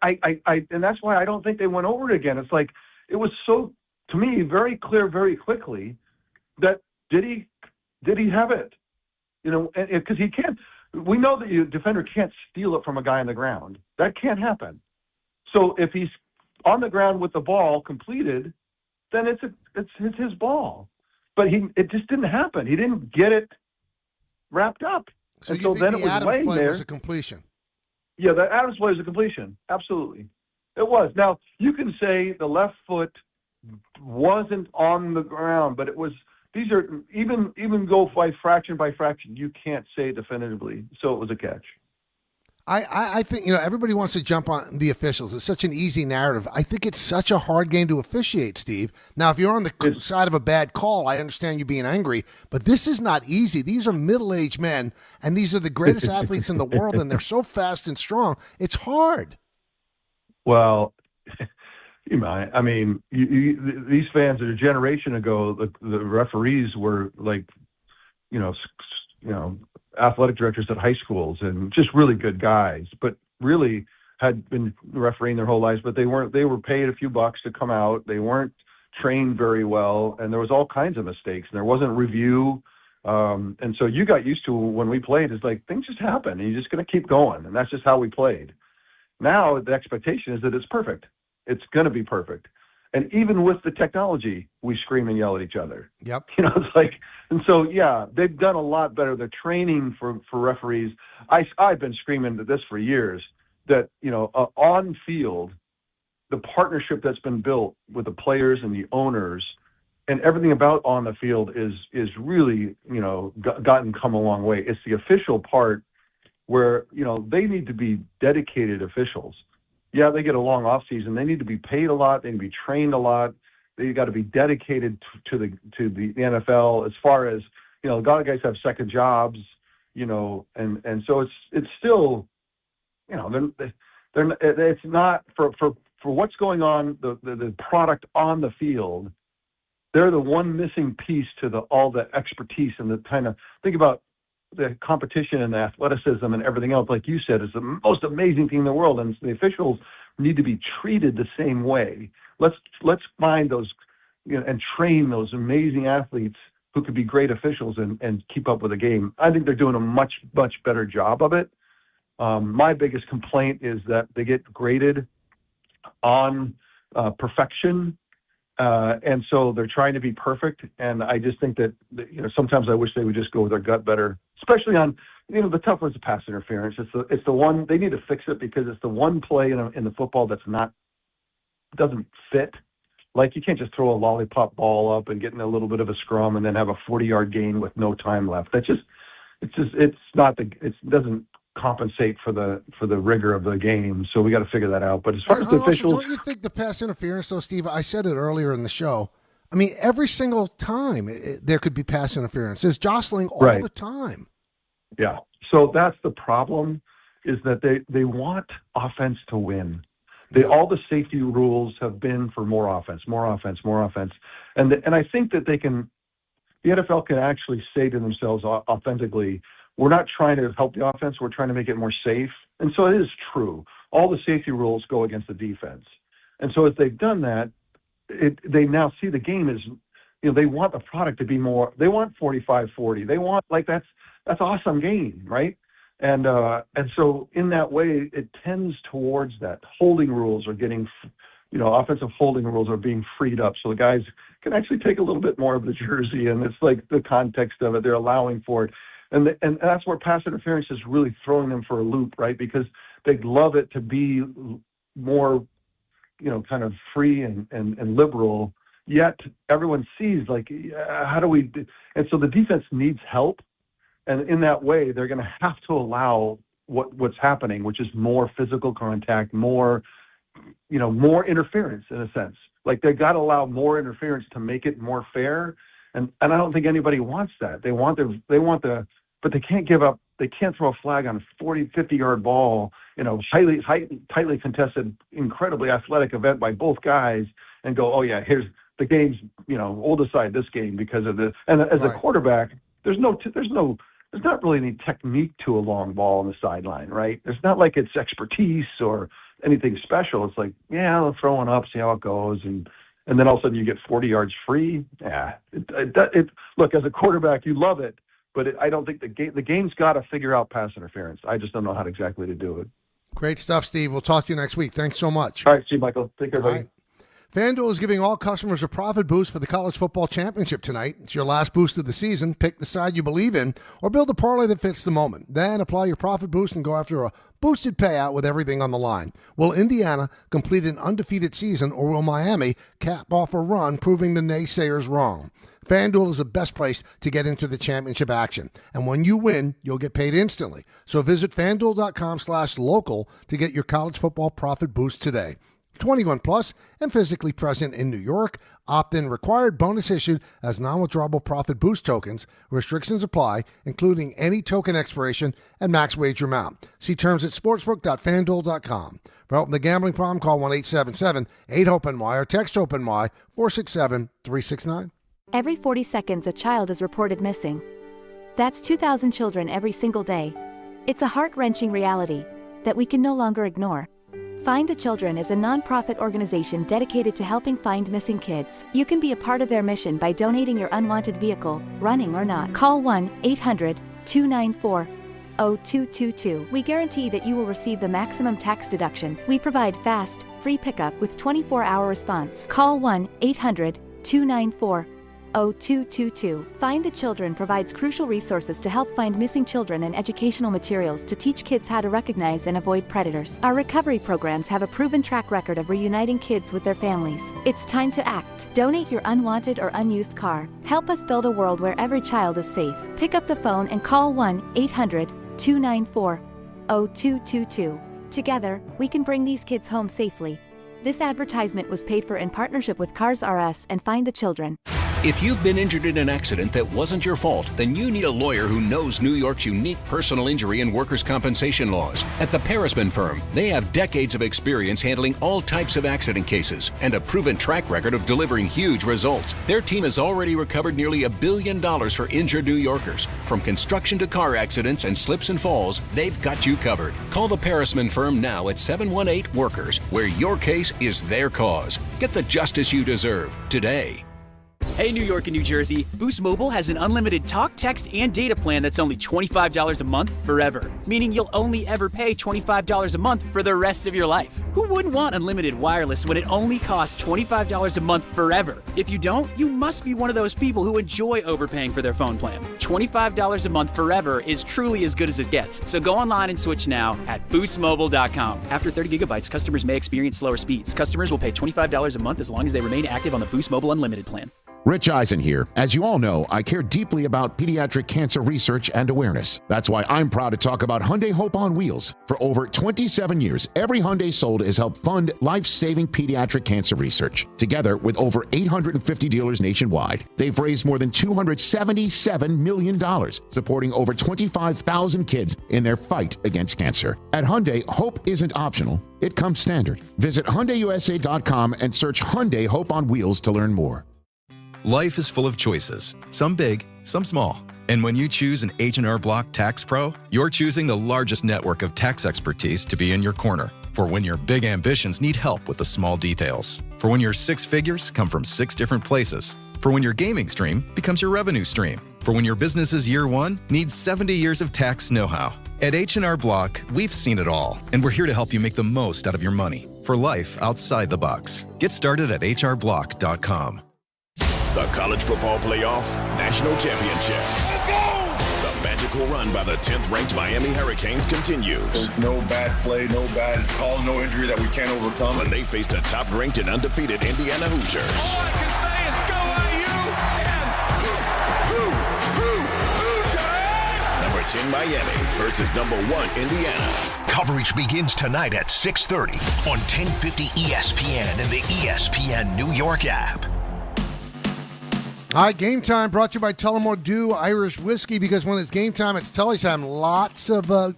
and that's why I don't think they went over it again. It's like it was so, to me, very clear very quickly that did he have it? You know, because he can't. We know that your defender can't steal it from a guy on the ground. That can't happen. So if he's on the ground with the ball completed, then it's his ball. But it just didn't happen. He didn't get it wrapped up. So you think the Adams play was a completion? Yeah, the Adams play was a completion. Absolutely. It was. Now, you can say the left foot wasn't on the ground, but it was. These are even go by fraction, you can't say definitively. So it was a catch. I think, everybody wants to jump on the officials. It's such an easy narrative. I think it's such a hard game to officiate, Steve. Now, if you're on the side of a bad call, I understand you being angry, but this is not easy. These are middle-aged men, and these are the greatest athletes in the world, and they're so fast and strong. It's hard. Well, I mean, these fans a generation ago, the referees were like, athletic directors at high schools and just really good guys, but really had been refereeing their whole lives, but they were paid a few bucks to come out. They weren't trained very well, and there was all kinds of mistakes, and there wasn't review. And so you got used to when we played, it's like things just happen, and you're just going to keep going, and that's just how we played. Now the expectation is that it's perfect. It's going to be perfect. And even with the technology, we scream and yell at each other. Yep. It's like, and so, yeah, they've done a lot better. The training for referees, I've been screaming at this for years, that, on field, the partnership that's been built with the players and the owners and everything about on the field is really, come a long way. It's the official part where, they need to be dedicated officials. Yeah, they get a long off season. They need to be paid a lot. They need to be trained a lot. They got to be dedicated to the NFL. As far as a lot of guys have second jobs, and so it's still, it's not for what's going on. The product on the field, they're the one missing piece to all the expertise and the kind of think about. The competition and the athleticism and everything else, like you said, is the most amazing thing in the world, and the officials need to be treated the same way. Let's find those, and train those amazing athletes who could be great officials and keep up with the game. I think they're doing a much, much better job of it. My biggest complaint is that they get graded on perfection. And so they're trying to be perfect. And I just think that, sometimes I wish they would just go with their gut better, especially on, the tough one's the pass interference. It's the one, they need to fix it because it's the one play in the football that's doesn't fit. Like you can't just throw a lollipop ball up and get in a little bit of a scrum and then have a 40-yard gain with no time left. It doesn't compensate for the rigor of the game. So we got to figure that out. But as far as the officials, don't you think the pass interference, though, Steve? I said it earlier in the show. I mean, every single time there could be pass interference. There's jostling all the time. Yeah. So that's the problem, is that they want offense to win. All the safety rules have been for more offense. And I think that the NFL can actually say to themselves authentically, we're not trying to help the offense. We're trying to make it more safe. And so it is true. All the safety rules go against the defense. And so as they've done that, they now see the game as, they want the product to be more, they want 45-40. They want, that's awesome game, right? And so in that way, it tends towards that. Holding rules are getting, offensive holding rules are being freed up. So the guys can actually take a little bit more of the jersey, and it's like the context of it. They're allowing for it. And that's where pass interference is really throwing them for a loop, right? Because they'd love it to be more, kind of free and liberal, yet everyone sees, how do we – and so the defense needs help. And in that way, they're going to have to allow what's happening, which is more physical contact, more, more interference in a sense. Like they got to allow more interference to make it more fair. And I don't think anybody wants that. They want but they can't give up. They can't throw a flag on a 40, 50-yard ball, tightly contested, incredibly athletic event by both guys and go, oh yeah, here's the game's, we'll decide this game because of this. And as a quarterback, there's not really any technique to a long ball on the sideline, right? It's not like it's expertise or anything special. It's like, yeah, I'll throw one up, see how it goes. And then all of a sudden you get 40 yards free. Yeah. Look, as a quarterback, you love it, but I don't think the game's got to figure out pass interference. I just don't know how exactly to do it. Great stuff, Steve. We'll talk to you next week. Thanks so much. All right, see you, Michael. Take care, buddy. FanDuel is giving all customers a profit boost for the college football championship tonight. It's your last boost of the season. Pick the side you believe in or build a parlay that fits the moment. Then apply your profit boost and go after a boosted payout with everything on the line. Will Indiana complete an undefeated season or will Miami cap off a run proving the naysayers wrong? FanDuel is the best place to get into the championship action. And when you win, you'll get paid instantly. So visit FanDuel.com/local to get your college football profit boost today. 21 plus and physically present in New York. Opt-in required. Bonus issued as non-withdrawable profit boost tokens. Restrictions apply, including any token expiration and max wager amount. See terms at sportsbook.fanduel.com. For help in the gambling problem, call 1-877-8-HOPE-NY or text HOPE-NY 467-369. Every 40 seconds, a child is reported missing. That's 2,000 children every single day. It's a heart-wrenching reality that we can no longer ignore. Find the Children is a non-profit organization dedicated to helping find missing kids. You can be a part of their mission by donating your unwanted vehicle, running or not. Call 1-800-294-0222. We guarantee that you will receive the maximum tax deduction. We provide fast, free pickup with 24-hour response. Call 1-800-294-0222. Find the Children provides crucial resources to help find missing children and educational materials to teach kids how to recognize and avoid predators. Our recovery programs have a proven track record of reuniting kids with their families. It's time to act. Donate your unwanted or unused car. Help us build a world where every child is safe. Pick up the phone and call 1-800-294-0222. Together, we can bring these kids home safely. This advertisement was paid for in partnership with Cars R Us and Find the Children. If you've been injured in an accident that wasn't your fault, then you need a lawyer who knows New York's unique personal injury and workers' compensation laws. At the Parisman Firm, they have decades of experience handling all types of accident cases and a proven track record of delivering huge results. Their team has already recovered nearly $1 billion for injured New Yorkers. From construction to car accidents and slips and falls, they've got you covered. Call the Parisman Firm now at 718-WORKERS, where your case is their cause. Get the justice you deserve today. Hey, New York and New Jersey, Boost Mobile has an unlimited talk, text, and data plan that's only $25 a month forever, meaning you'll only ever pay $25 a month for the rest of your life. Who wouldn't want unlimited wireless when it only costs $25 a month forever? If you don't, you must be one of those people who enjoy overpaying for their phone plan. $25 a month forever is truly as good as it gets, so go online and switch now at boostmobile.com. After 30 gigabytes, customers may experience slower speeds. Customers will pay $25 a month as long as they remain active on the Boost Mobile Unlimited plan. Rich Eisen here. As you all know, I care deeply about pediatric cancer research and awareness. That's why I'm proud to talk about Hyundai Hope on Wheels. For over 27 years, every Hyundai sold has helped fund life-saving pediatric cancer research. Together with over 850 dealers nationwide, they've raised more than $277 million, supporting over 25,000 kids in their fight against cancer. At Hyundai, hope isn't optional. It comes standard. Visit HyundaiUSA.com and search Hyundai Hope on Wheels to learn more. Life is full of choices, some big, some small. And when you choose an H&R Block Tax Pro, you're choosing the largest network of tax expertise to be in your corner. For when your big ambitions need help with the small details. For when your six figures come from 6 different places. For when your gaming stream becomes your revenue stream. For when your business's year one needs 70 years of tax know-how. At H&R Block, we've seen it all, and we're here to help you make the most out of your money for life outside the box. Get started at hrblock.com. The College Football Playoff National Championship. Let's go! The magical run by the 10th-ranked Miami Hurricanes continues. There's no bad play, no bad call, no injury that we can't overcome. When they face the top-ranked and undefeated Indiana Hoosiers. All I can say is go IU and Hoosiers! Number 10 Miami versus number 1 Indiana. Coverage begins tonight at 6:30 on 1050 ESPN and the ESPN New York app. All right, game time brought to you by Tullamore Dew Irish Whiskey, because when it's game time, it's Tully's time. Lots of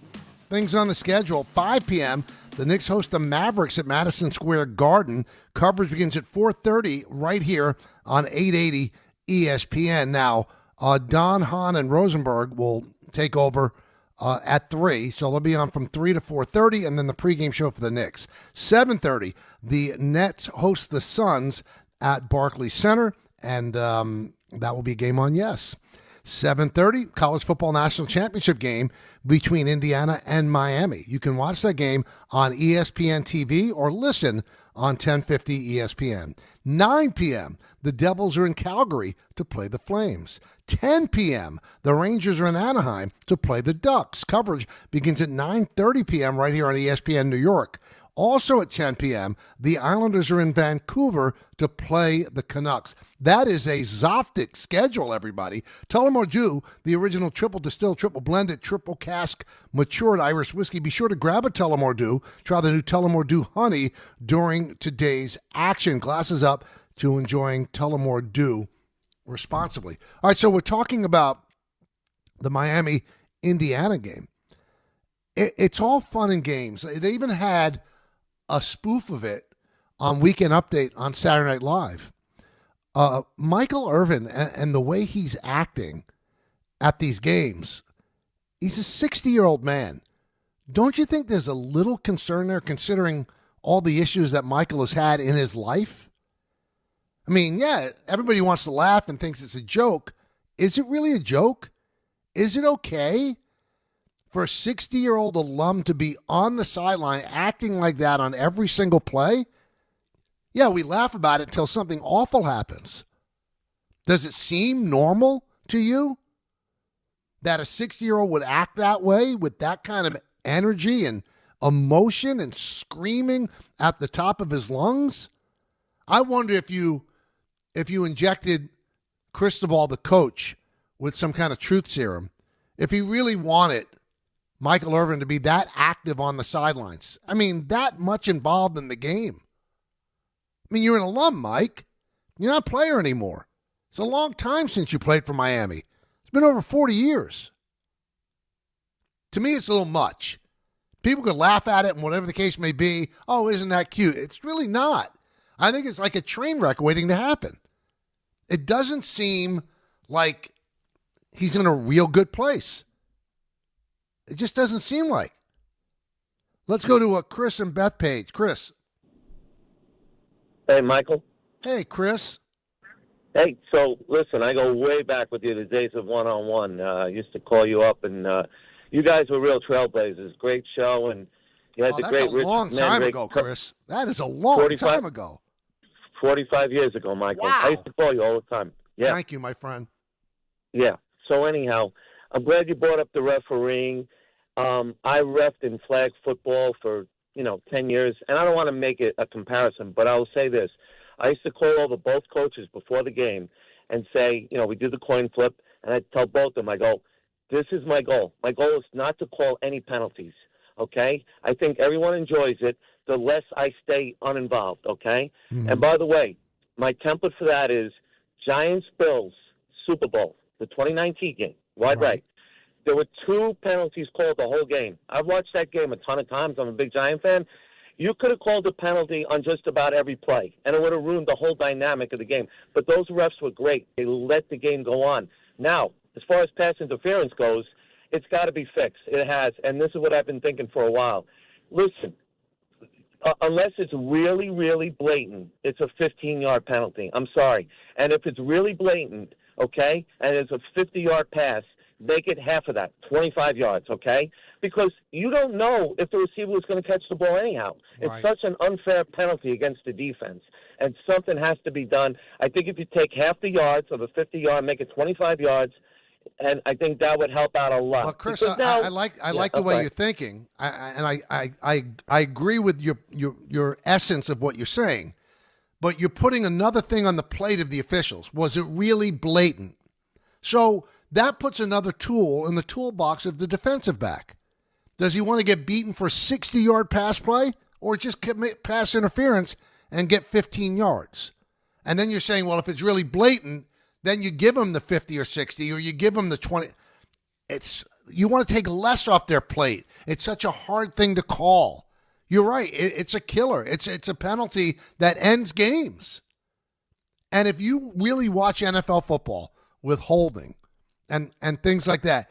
things on the schedule. 5 p.m., the Knicks host the Mavericks at Madison Square Garden. Coverage begins at 4:30 right here on 880 ESPN. Now, Don, Hahn, and Rosenberg will take over at 3, so they'll be on from 3 to 4:30, and then the pregame show for the Knicks. 7:30, the Nets host the Suns at Barclays Center, and that will be a game on Yes. 7:30, college football national championship game between Indiana and Miami. You can watch that game on ESPN TV or listen on 1050 ESPN. 9 p.m., the Devils are in Calgary to play the Flames. 10 p.m., the Rangers are in Anaheim to play the Ducks. Coverage begins at 9:30 p.m. right here on ESPN New York. Also at 10 p.m., the Islanders are in Vancouver to play the Canucks. That is a Zoftic schedule, everybody. Tullamore Dew, the original triple distilled, triple blended, triple cask matured Irish whiskey. Be sure to grab a Tullamore Dew. Try the new Tullamore Dew Honey during today's action. Glasses up to enjoying Tullamore Dew responsibly. All right, so we're talking about the Miami-Indiana game. It's all fun and games. They even had a spoof of it on Weekend Update on Saturday Night Live. Michael Irvin and the way he's acting at these games, he's a 60-year-old man. Don't you think there's a little concern there considering all the issues that Michael has had in his life? I mean, yeah, everybody wants to laugh and thinks it's a joke. Is it really a joke? Is it okay for a 60-year-old alum to be on the sideline acting like that on every single play? Yeah, we laugh about it until something awful happens. Does it seem normal to you that a 60-year-old would act that way with that kind of energy and emotion and screaming at the top of his lungs? I wonder if you injected Cristobal, the coach, with some kind of truth serum, if he really wanted Michael Irvin to be that active on the sidelines. I mean, that much involved in the game. I mean, you're an alum, Mike. You're not a player anymore. It's a long time since you played for Miami. It's been over 40 years. To me, it's a little much. People could laugh at it and whatever the case may be. Oh, isn't that cute? It's really not. I think it's like a train wreck waiting to happen. It doesn't seem like he's in a real good place. It just doesn't seem like. Let's go to Chris and Bethpage. Chris. Hey, Michael. Hey, Chris. Hey, so listen, I go way back with you, the days of one-on-one. I used to call you up, and you guys were real trailblazers. Great show, and you had the great Rich. That's a long time ago, Chris. That is a long time ago. 45 years ago, Michael. Wow. I used to call you all the time. Yeah. Thank you, my friend. Yeah. So anyhow, I'm glad you brought up the refereeing. I reffed in flag football for 10 years, and I don't want to make it a comparison, but I will say this. I used to call over both coaches before the game and say, we do the coin flip, and I tell both of them, I go, this is my goal. My goal is not to call any penalties, okay? I think everyone enjoys it, the less I stay uninvolved, okay? Mm-hmm. And by the way, my template for that is Giants-Bills Super Bowl, the 2019 game, wide right. There were 2 penalties called the whole game. I've watched that game a ton of times. I'm a big Giant fan. You could have called a penalty on just about every play, and it would have ruined the whole dynamic of the game. But those refs were great. They let the game go on. Now, as far as pass interference goes, it's got to be fixed. It has, and this is what I've been thinking for a while. Listen, unless it's really, really blatant, it's a 15-yard penalty. I'm sorry. And if it's really blatant, okay, and it's a 50-yard pass, make it half of that, 25 yards, okay? Because you don't know if the receiver was going to catch the ball anyhow. It's such an unfair penalty against the defense, and something has to be done. I think if you take half the yards of a 50-yard, make it 25 yards, and I think that would help out a lot. Well, Chris, I like the way you're thinking, I agree with your essence of what you're saying, but you're putting another thing on the plate of the officials. Was it really blatant? So that puts another tool in the toolbox of the defensive back. Does he want to get beaten for 60-yard pass play or just commit pass interference and get 15 yards? And then you're saying, well, if it's really blatant, then you give him the 50 or 60 or you give him the 20. You want to take less off their plate. It's such a hard thing to call. You're right. It's a killer. It's a penalty that ends games. And if you really watch NFL football with holding and things like that,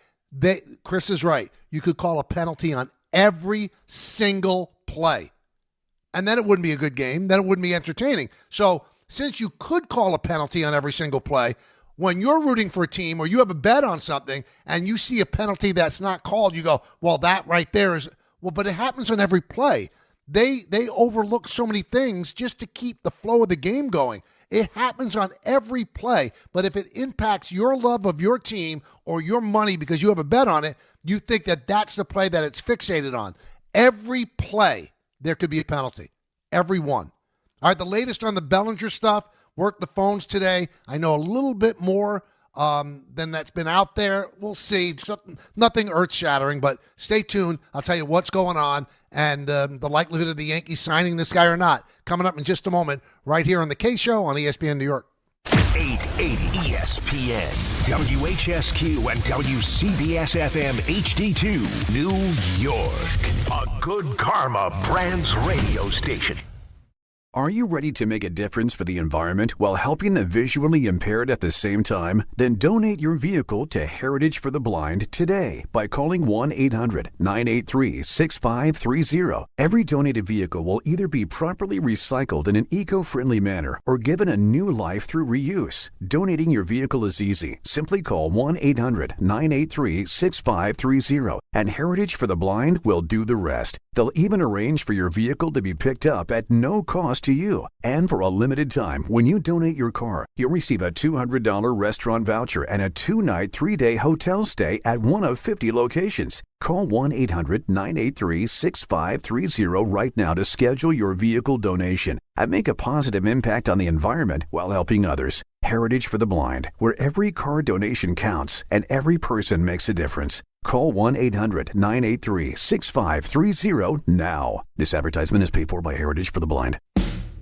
Chris is right. You could call a penalty on every single play. And then it wouldn't be a good game. Then it wouldn't be entertaining. So since you could call a penalty on every single play, when you're rooting for a team or you have a bet on something and you see a penalty that's not called, you go, well, that right there is, well, but it happens on every play. They overlook so many things just to keep the flow of the game going. It happens on every play, but if it impacts your love of your team or your money because you have a bet on it, you think that that's the play that it's fixated on. Every play, there could be a penalty. Every one. All right, the latest on the Bellinger stuff, worked the phones today. I know a little bit more than that's been out there. We'll see. Nothing earth-shattering, but stay tuned. I'll tell you what's going on and the likelihood of the Yankees signing this guy or not. Coming up in just a moment, right here on the K Show on ESPN New York. 880 ESPN, WHSQ, and WCBS-FM HD2, New York. A Good Karma Brands radio station. Are you ready to make a difference for the environment while helping the visually impaired at the same time? Then donate your vehicle to Heritage for the Blind today by calling 1-800-983-6530. Every donated vehicle will either be properly recycled in an eco-friendly manner or given a new life through reuse. Donating your vehicle is easy. Simply call 1-800-983-6530 and Heritage for the Blind will do the rest. They'll even arrange for your vehicle to be picked up at no cost to you. And for a limited time, when you donate your car, you'll receive a $200 restaurant voucher and a 2-night, 3-day hotel stay at one of 50 locations. Call 1-800-983-6530 right now to schedule your vehicle donation and make a positive impact on the environment while helping others. Heritage for the Blind, where every car donation counts and every person makes a difference. Call 1-800-983-6530 now. This advertisement is paid for by Heritage for the Blind.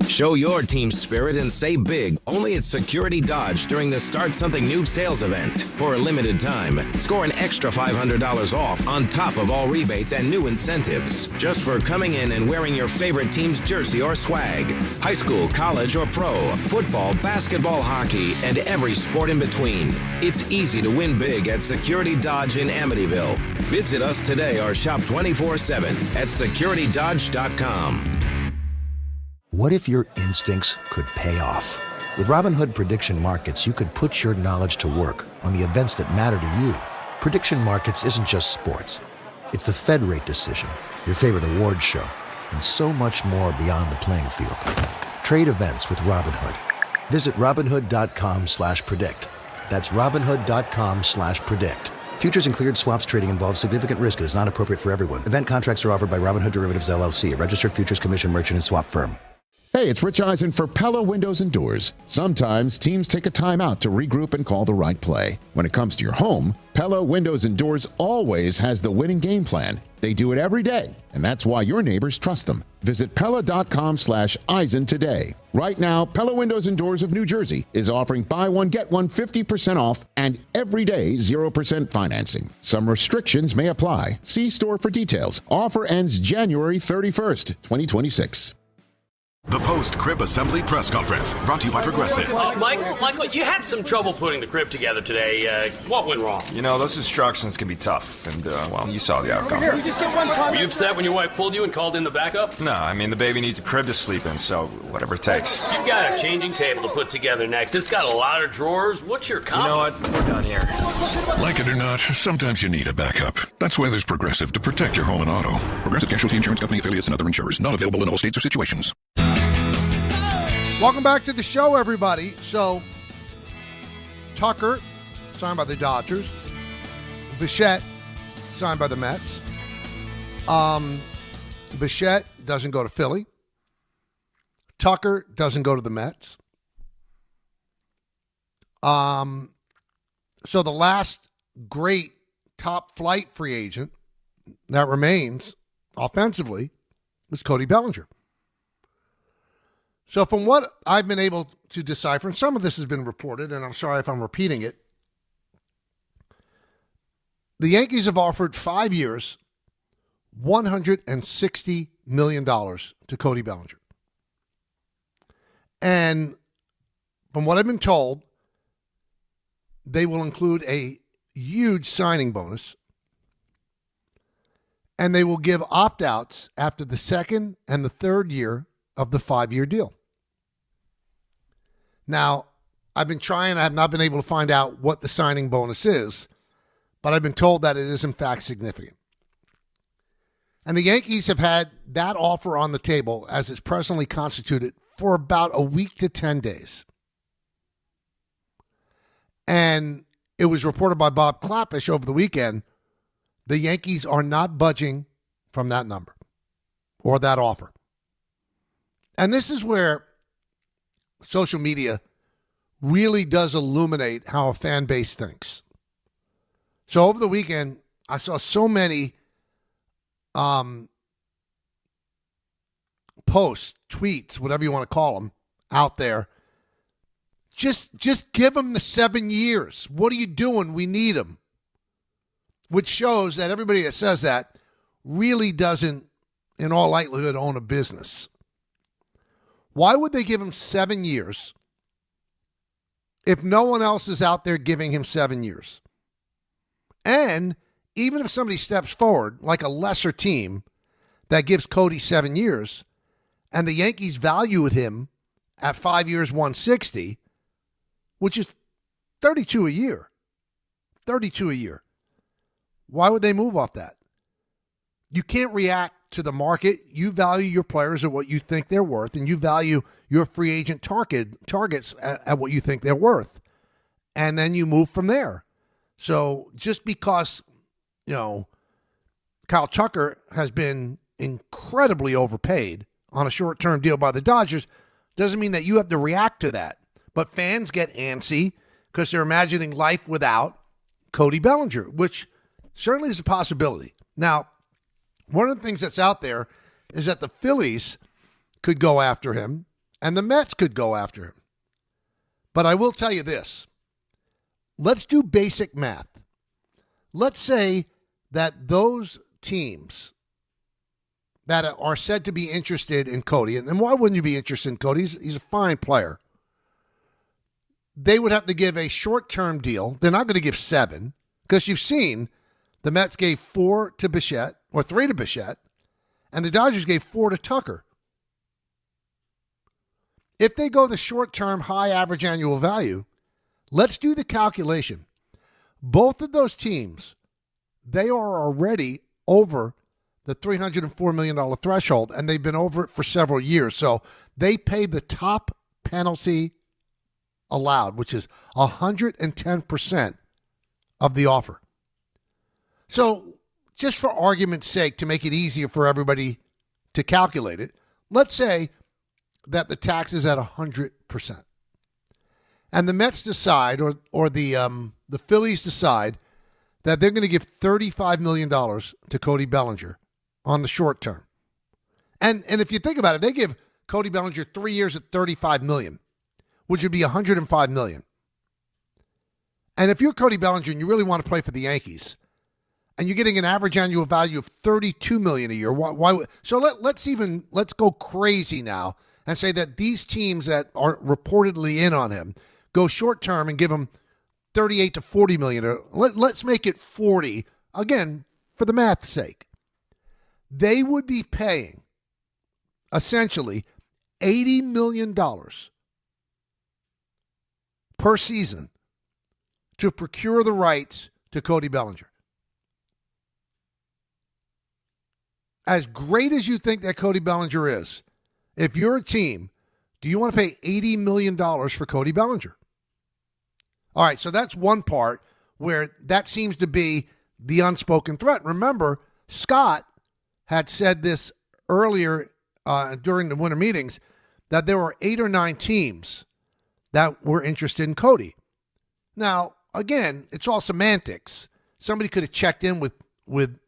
Show your team spirit and say big only at Security Dodge during the Start Something New sales event. For a limited time, score an extra $500 off on top of all rebates and new incentives just for coming in and wearing your favorite team's jersey or swag. High school, college, or pro, football, basketball, hockey, and every sport in between. It's easy to win big at Security Dodge in Amityville. Visit us today or shop 24/7 at securitydodge.com. What if your instincts could pay off? With Robinhood Prediction Markets, you could put your knowledge to work on the events that matter to you. Prediction Markets isn't just sports. It's the Fed rate decision, your favorite award show, and so much more beyond the playing field. Trade events with Robinhood. Visit Robinhood.com/predict. That's Robinhood.com/predict. Futures and cleared swaps trading involves significant risk and is not appropriate for everyone. Event contracts are offered by Robinhood Derivatives LLC, a registered futures commission merchant and swap firm. Hey, it's Rich Eisen for Pella Windows and Doors. Sometimes teams take a time out to regroup and call the right play. When it comes to your home, Pella Windows and Doors always has the winning game plan. They do it every day, and that's why your neighbors trust them. Visit Pella.com/Eisen today. Right now, Pella Windows and Doors of New Jersey is offering buy one, get one 50% off and every day 0% financing. Some restrictions may apply. See store for details. Offer ends January 31st, 2026. The post-crib assembly press conference, brought to you by Progressive. Michael, you had some trouble putting the crib together today. What went wrong? You know, those instructions can be tough, and, well, you saw the outcome. Were you upset when your wife pulled you and called in the backup? No, I mean, the baby needs a crib to sleep in, so whatever it takes. You've got a changing table to put together next. It's got a lot of drawers. What's your comment? You know what? We're done here. Like it or not, sometimes you need a backup. That's why there's Progressive to protect your home and auto. Progressive Casualty Insurance Company affiliates and other insurers. Not available in all states or situations. Welcome back to the show, everybody. So, Tucker, signed by the Dodgers. Bichette, signed by the Mets. Bichette doesn't go to Philly. Tucker doesn't go to the Mets. So the last great top flight free agent that remains offensively is Cody Bellinger. So from what I've been able to decipher, and some of this has been reported, and I'm sorry if I'm repeating it, the Yankees have offered 5 years, $160 million to Cody Bellinger. And from what I've been told, they will include a huge signing bonus, and they will give opt-outs after the second and the third year of the 5-year deal. Now, I've been trying, I have not been able to find out what the signing bonus is, but I've been told that it is in fact significant. And the Yankees have had that offer on the table as it's presently constituted for about a week to 10 days. And it was reported by Bob Klapisch over the weekend, the Yankees are not budging from that number or that offer. And this is where social media really does illuminate how a fan base thinks. So over the weekend, I saw so many posts, tweets, whatever you want to call them, out there. Just give them the 7 years. What are you doing? We need them. Which shows that everybody that says that really doesn't, in all likelihood, own a business. Why would they give him 7 years if no one else is out there giving him 7 years? And even if somebody steps forward, like a lesser team that gives Cody 7 years, and the Yankees valued him at 5 years, $160, which is $32 a year. $32 a year. Why would they move off that? You can't react to the market. You value your players at what you think they're worth, and you value your free agent targets at what you think they're worth. And then you move from there. So just because, Kyle Tucker has been incredibly overpaid on a short-term deal by the Dodgers doesn't mean that you have to react to that. But fans get antsy because they're imagining life without Cody Bellinger, which certainly is a possibility. Now, one of the things that's out there is that the Phillies could go after him and the Mets could go after him. But I will tell you this. Let's do basic math. Let's say that those teams that are said to be interested in Cody, and why wouldn't you be interested in Cody? He's a fine player. They would have to give a short-term deal. They're not going to give 7 because you've seen the Mets gave 4 to Bichette, or 3 to Bichette, and the Dodgers gave 4 to Tucker. If they go the short-term, high average annual value, let's do the calculation. Both of those teams, they are already over the $304 million threshold, and they've been over it for several years. So they pay the top penalty allowed, which is 110% of the offer. So just for argument's sake, to make it easier for everybody to calculate it, let's say that the tax is at 100%. And the Mets decide, or the Phillies decide, that they're going to give $35 million to Cody Bellinger on the short term. And if you think about it, they give Cody Bellinger 3 years at $35 million, which would be $105 million. And if you're Cody Bellinger and you really want to play for the Yankees, and you're getting an average annual value of $32 million a year, why? So let's go crazy now and say that these teams that are reportedly in on him go short term and give him $38 to $40 million. Let's make it 40 again for the math's sake. They would be paying essentially $80 million per season to procure the rights to Cody Bellinger. As great as you think that Cody Bellinger is, if you're a team, do you want to pay $80 million for Cody Bellinger? All right, so that's one part where that seems to be the unspoken threat. Remember, Scott had said this earlier during the winter meetings, that there were 8 or 9 teams that were interested in Cody. Now, again, it's all semantics. Somebody could have checked in with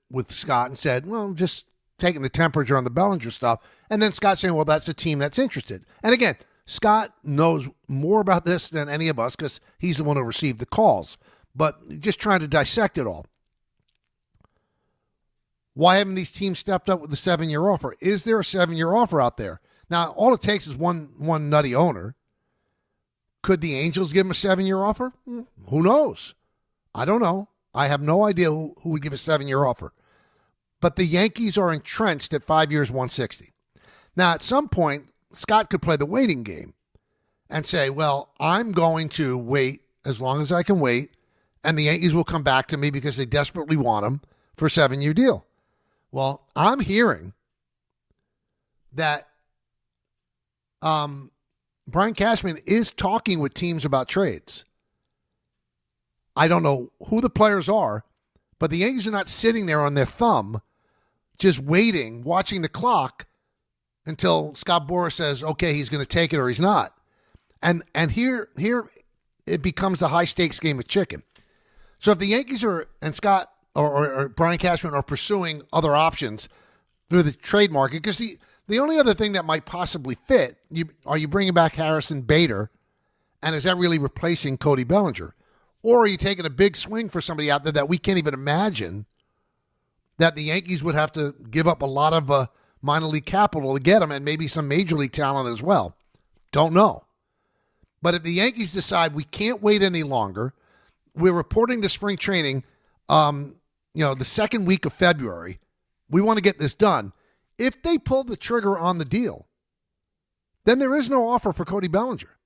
with Scott and said, well, just taking the temperature on the Bellinger stuff. And then Scott saying, well, that's a team that's interested. And again, Scott knows more about this than any of us because he's the one who received the calls. But just trying to dissect it all. Why haven't these teams stepped up with the 7-year offer? Is there a 7-year offer out there? Now, all it takes is one nutty owner. Could the Angels give him a 7-year offer? Who knows? I don't know. I have no idea who would give a 7-year offer. But the Yankees are entrenched at 5 years, $160. Now, at some point, Scott could play the waiting game and say, well, I'm going to wait as long as I can wait, and the Yankees will come back to me because they desperately want him for a 7-year deal. Well, I'm hearing that Brian Cashman is talking with teams about trades. I don't know who the players are, but the Yankees are not sitting there on their thumb just waiting, watching the clock until Scott Boras says, okay, he's going to take it or he's not. And here it becomes a high-stakes game of chicken. So if the Yankees and Scott or Brian Cashman are pursuing other options through the trade market, because the only other thing that might possibly fit, are you bringing back Harrison Bader, and is that really replacing Cody Bellinger? Or are you taking a big swing for somebody out there that we can't even imagine that the Yankees would have to give up a lot of minor league capital to get him and maybe some major league talent as well? Don't know. But if the Yankees decide we can't wait any longer, we're reporting to spring training, the second week of February, we want to get this done. If they pull the trigger on the deal, then there is no offer for Cody Bellinger.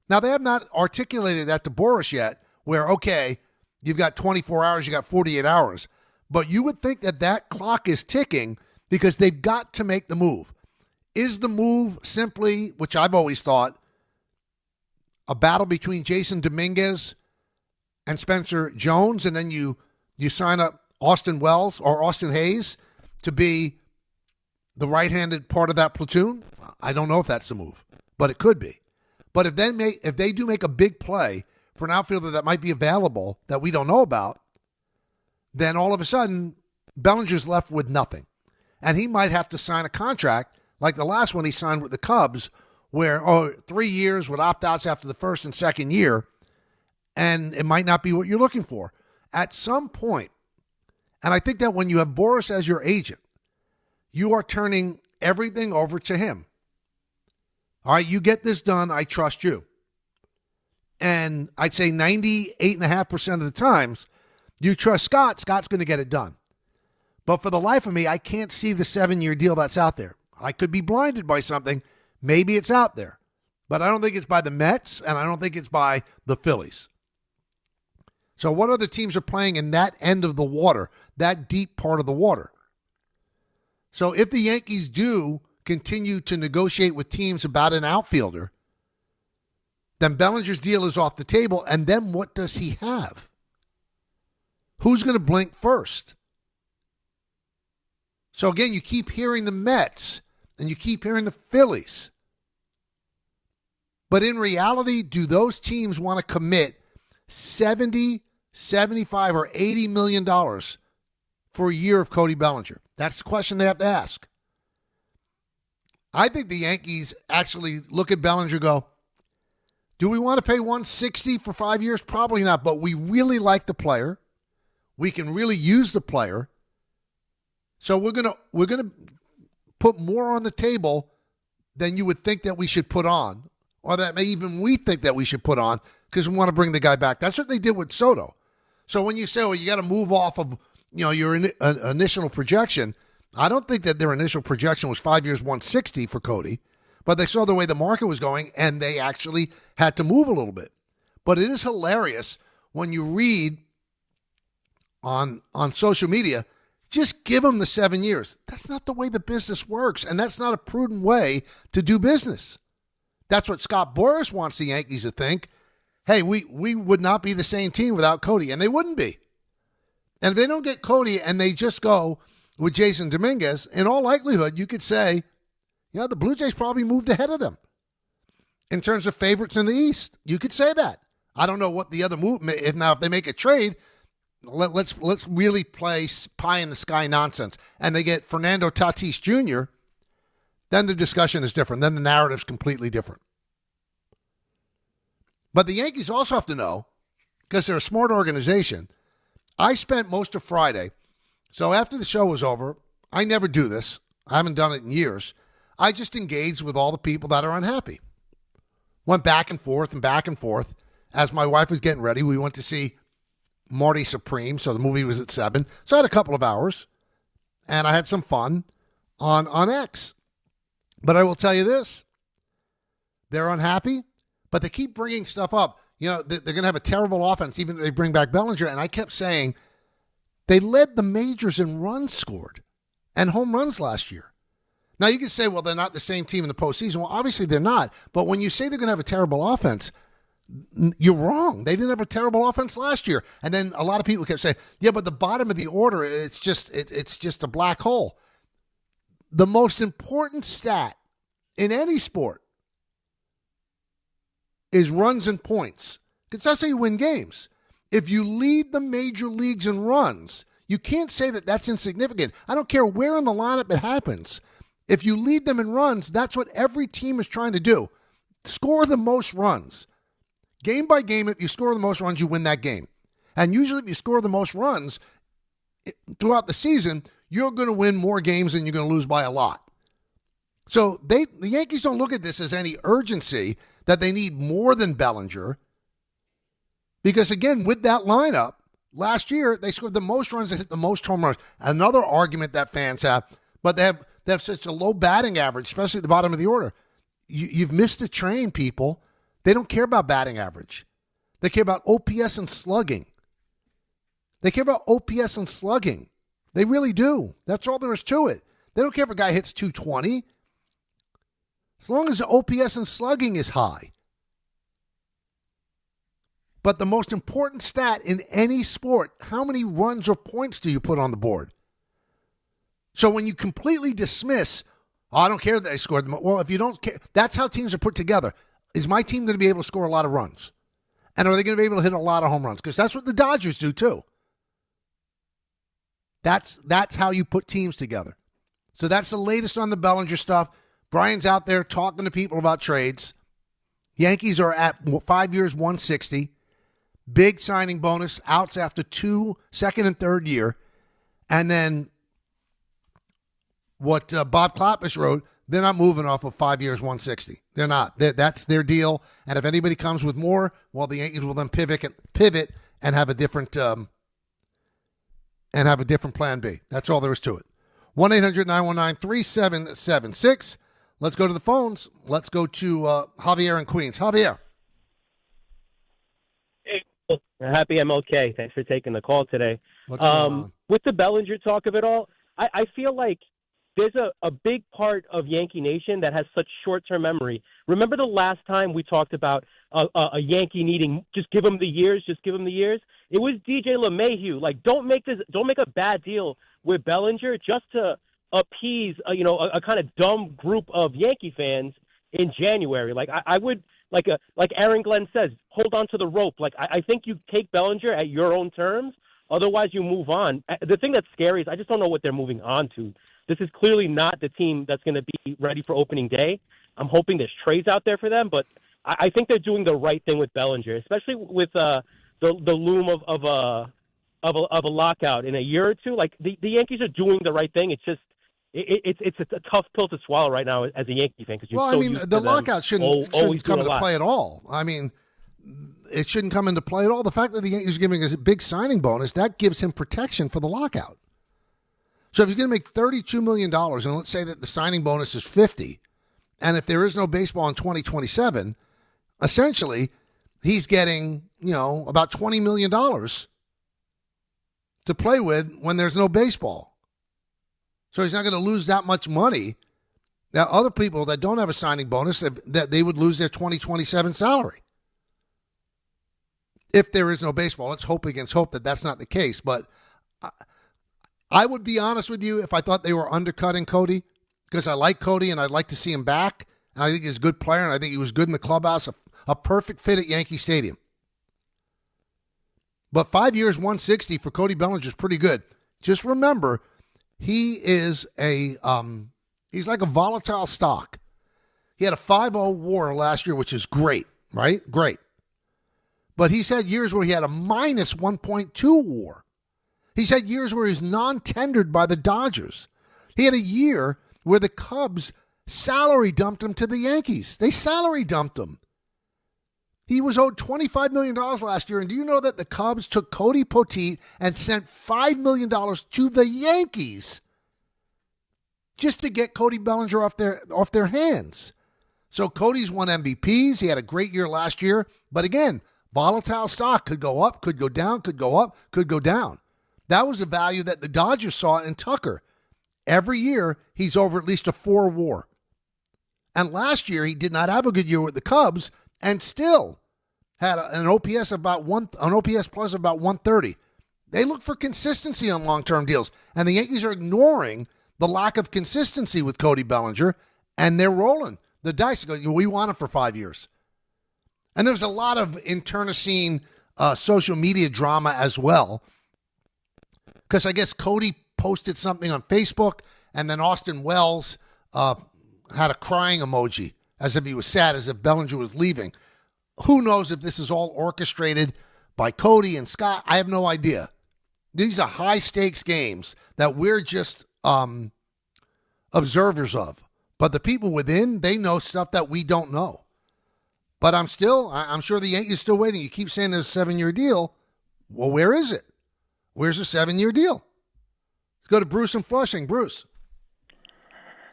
Now, they have not articulated that to Boras yet, where, okay, you've got 24 hours, you got 48 hours. But you would think that clock is ticking because they've got to make the move. Is the move simply, which I've always thought, a battle between Jason Dominguez and Spencer Jones, and then you sign up Austin Wells or Austin Hayes to be the right-handed part of that platoon? I don't know if that's the move, but it could be. But if they do make a big play for an outfielder that might be available that we don't know about, then all of a sudden Bellinger's left with nothing. And he might have to sign a contract like the last one he signed with the Cubs, where 3 years with opt-outs after the first and second year, and it might not be what you're looking for. At some point, and I think that when you have Boras as your agent, you are turning everything over to him. All right, you get this done, I trust you. And I'd say 98.5% of the times, you trust Scott, Scott's going to get it done. But for the life of me, I can't see the 7-year deal that's out there. I could be blinded by something. Maybe it's out there. But I don't think it's by the Mets, and I don't think it's by the Phillies. So what other teams are playing in that end of the water, that deep part of the water? So if the Yankees do continue to negotiate with teams about an outfielder, then Bellinger's deal is off the table, and then what does he have? Who's going to blink first? So again, you keep hearing the Mets, and you keep hearing the Phillies. But in reality, do those teams want to commit $70, $75, or $80 million for a year of Cody Bellinger? That's the question they have to ask. I think the Yankees actually look at Bellinger and go, do we want to pay $160 for 5 years? Probably not, but we really like the player. We can really use the player. So we're gonna put more on the table than you would think that we should put on, or that we think that we should put on, because we want to bring the guy back. That's what they did with Soto. So when you say, well, you got to move off of your initial projection, I don't think that their initial projection was 5 years, $160 for Cody, but they saw the way the market was going, and they actually had to move a little bit. But it is hilarious when you read on social media, just give them the 7 years. That's not the way the business works, and that's not a prudent way to do business. That's what Scott Boras wants the Yankees to think. Hey, we would not be the same team without Cody, and they wouldn't be. And if they don't get Cody and they just go with Jason Dominguez, in all likelihood, you could say, the Blue Jays probably moved ahead of them in terms of favorites in the East. You could say that. I don't know what the other move. If they make a trade, let's really play pie in the sky nonsense, and they get Fernando Tatis Jr., then the discussion is different. Then the narrative's completely different. But the Yankees also have to know, because they're a smart organization, I spent most of Friday, so after the show was over, I never do this. I haven't done it in years. I just engaged with all the people that are unhappy. Went back and forth and back and forth. As my wife was getting ready, we went to see Marty Supreme, so the movie was at 7. So I had a couple of hours, and I had some fun on X. But I will tell you this. They're unhappy, but they keep bringing stuff up. You know, they're going to have a terrible offense, even if they bring back Bellinger. And I kept saying they led the majors in runs scored and home runs last year. Now, you can say, well, they're not the same team in the postseason. Well, obviously they're not. But when you say they're going to have a terrible offense, you're wrong. They didn't have a terrible offense last year. And then a lot of people kept saying, yeah, but the bottom of the order, it's just a black hole. The most important stat in any sport is runs and points, because that's how you win games. If you lead the major leagues in runs, you can't say that that's insignificant. I don't care where in the lineup it happens. If you lead them in runs, that's what every team is trying to do. Score the most runs. Game by game, if you score the most runs, you win that game. And usually if you score the most runs throughout the season, you're going to win more games than you're going to lose by a lot. So the Yankees don't look at this as any urgency that they need more than Bellinger. Because, again, with that lineup, last year they scored the most runs and hit the most home runs. Another argument that fans have, but they have such a low batting average, especially at the bottom of the order. You've missed the train, people. They don't care about batting average. They care about OPS and slugging. They care about OPS and slugging. They really do. That's all there is to it. They don't care if a guy hits 220. As long as the OPS and slugging is high. But the most important stat in any sport, how many runs or points do you put on the board? So when you completely dismiss, I don't care that they scored them. Well, if you don't care, that's how teams are put together. Is my team going to be able to score a lot of runs? And are they going to be able to hit a lot of home runs? Because that's what the Dodgers do too. That's how you put teams together. So that's the latest on the Bellinger stuff. Brian's out there talking to people about trades. Yankees are at 5 years, 160. Big signing bonus, outs after 2 second and third year. And then what Bob Klappis wrote, they're not moving off of 5 years, 160. They're not. That's their deal. And if anybody comes with more, well, the Yankees will then pivot and have a different plan B. That's all there is to it. 1-800-919-3776. Let's go to the phones. Let's go to Javier in Queens. Javier. Hey, happy MLK. Thanks for taking the call today. What's going on? With the Bellinger talk of it all, I feel like there's a big part of Yankee Nation that has such short-term memory. Remember the last time we talked about a Yankee needing just give him the years, It was DJ LeMahieu. Like, don't make a bad deal with Bellinger just to appease a kind of dumb group of Yankee fans in January. Like I would like Aaron Glenn says, hold on to the rope. Like I think you take Bellinger at your own terms. Otherwise, you move on. The thing that's scary is I just don't know what they're moving on to. This is clearly not the team that's going to be ready for opening day. I'm hoping there's trades out there for them, but I think they're doing the right thing with Bellinger, especially with the loom of a lockout in a year or two. Like the Yankees are doing the right thing. It's just it's a tough pill to swallow right now as a Yankee fan because the lockout shouldn't come into play at all. I mean, it shouldn't come into play at all. The fact that the Yankees are giving us a big signing bonus, that gives him protection for the lockout. So if he's going to make $32 million, and let's say that the signing bonus is $50, and if there is no baseball in 2027, essentially he's getting, about $20 million to play with when there's no baseball. So he's not going to lose that much money. Now, other people that don't have a signing bonus, that they would lose their 2027 salary. If there is no baseball, let's hope against hope that that's not the case. But I would be honest with you if I thought they were undercutting Cody, because I like Cody and I'd like to see him back. And I think he's a good player, and I think he was good in the clubhouse, a perfect fit at Yankee Stadium. But 5 years, 160 for Cody Bellinger is pretty good. Just remember, he is he's like a volatile stock. He had a 5.0 WAR last year, which is great, right? Great. But he's had years where he had a minus 1.2 WAR. He's had years where he's non-tendered by the Dodgers. He had a year where the Cubs salary dumped him to the Yankees. They salary dumped him. He was owed $25 million last year. And do you know that the Cubs took Cody Poteet and sent $5 million to the Yankees just to get Cody Bellinger off their hands? So Cody's won MVPs. He had a great year last year. But again, volatile stock, could go up, could go down, could go up, could go down. That was the value that the Dodgers saw in Tucker. Every year, he's over at least a 4 WAR. And last year, he did not have a good year with the Cubs and still had an OPS plus of about 130. They look for consistency on long-term deals, and the Yankees are ignoring the lack of consistency with Cody Bellinger, and they're rolling the dice. We want him for 5 years. And there's a lot of internecine social media drama as well, because I guess Cody posted something on Facebook, and then Austin Wells had a crying emoji as if he was sad, as if Bellinger was leaving. Who knows if this is all orchestrated by Cody and Scott? I have no idea. These are high-stakes games that we're just observers of. But the people within, they know stuff that we don't know. But I'm sure the Yankees are still waiting. You keep saying there's a 7-year deal. Well, where is it? Where's the 7-year deal? Let's go to Bruce in Flushing. Bruce.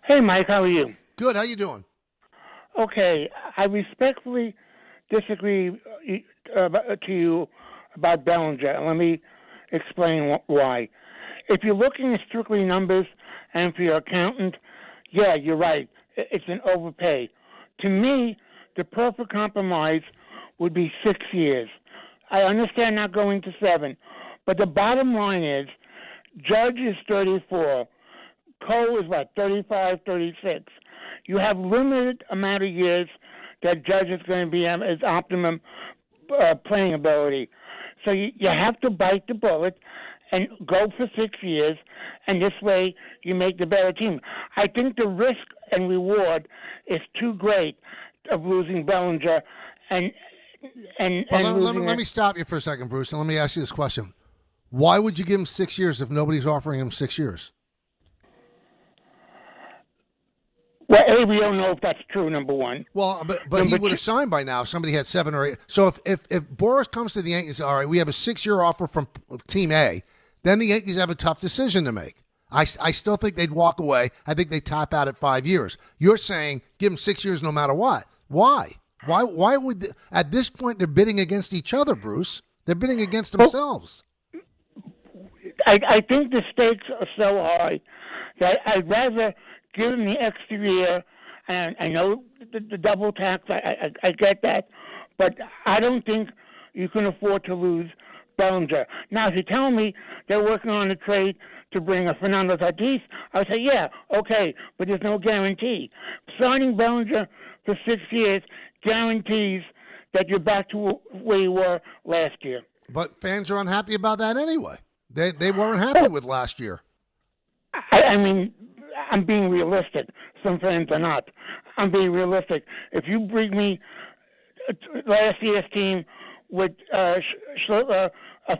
Hey, Mike, how are you? Good. How you doing? Okay, I respectfully disagree to you about Bellinger, and let me explain why. If you're looking at strictly numbers and for your accountant, yeah, you're right. It's an overpay. To me, the perfect compromise would be 6 years. I understand not going to 7, but the bottom line is Judge is 34. Cole is, 35, 36. You have limited amount of years that Judge is going to be at his optimum playing ability. So you have to bite the bullet and go for 6 years, and this way you make the better team. I think the risk and reward is too great of losing Bellinger let me stop you for a second, Bruce, and let me ask you this question. Why would you give him 6 years if nobody's offering him 6 years? Well, we don't know if that's true, number one. Well, but he would have signed by now if somebody had 7 or 8. So if Boris comes to the Yankees, all right, we have a 6-year offer from Team A, then the Yankees have a tough decision to make. I still think they'd walk away. I think they top out at 5 years. You're saying give them 6 years no matter what. Why? Why would at this point they're bidding against each other, Bruce? They're bidding against themselves. I think the stakes are so high that I'd rather give him the extra year. And I know the double tax, I get that, but I don't think you can afford to lose Bellinger. Now, if you tell me they're working on a trade to bring a Fernando Tatis, I would say, yeah, okay, but there's no guarantee. Signing Bellinger for 6 years guarantees that you're back to where you were last year. But fans are unhappy about that anyway. They weren't happy with last year. I mean, I'm being realistic. Some fans are not. I'm being realistic. If you bring me last year's team with a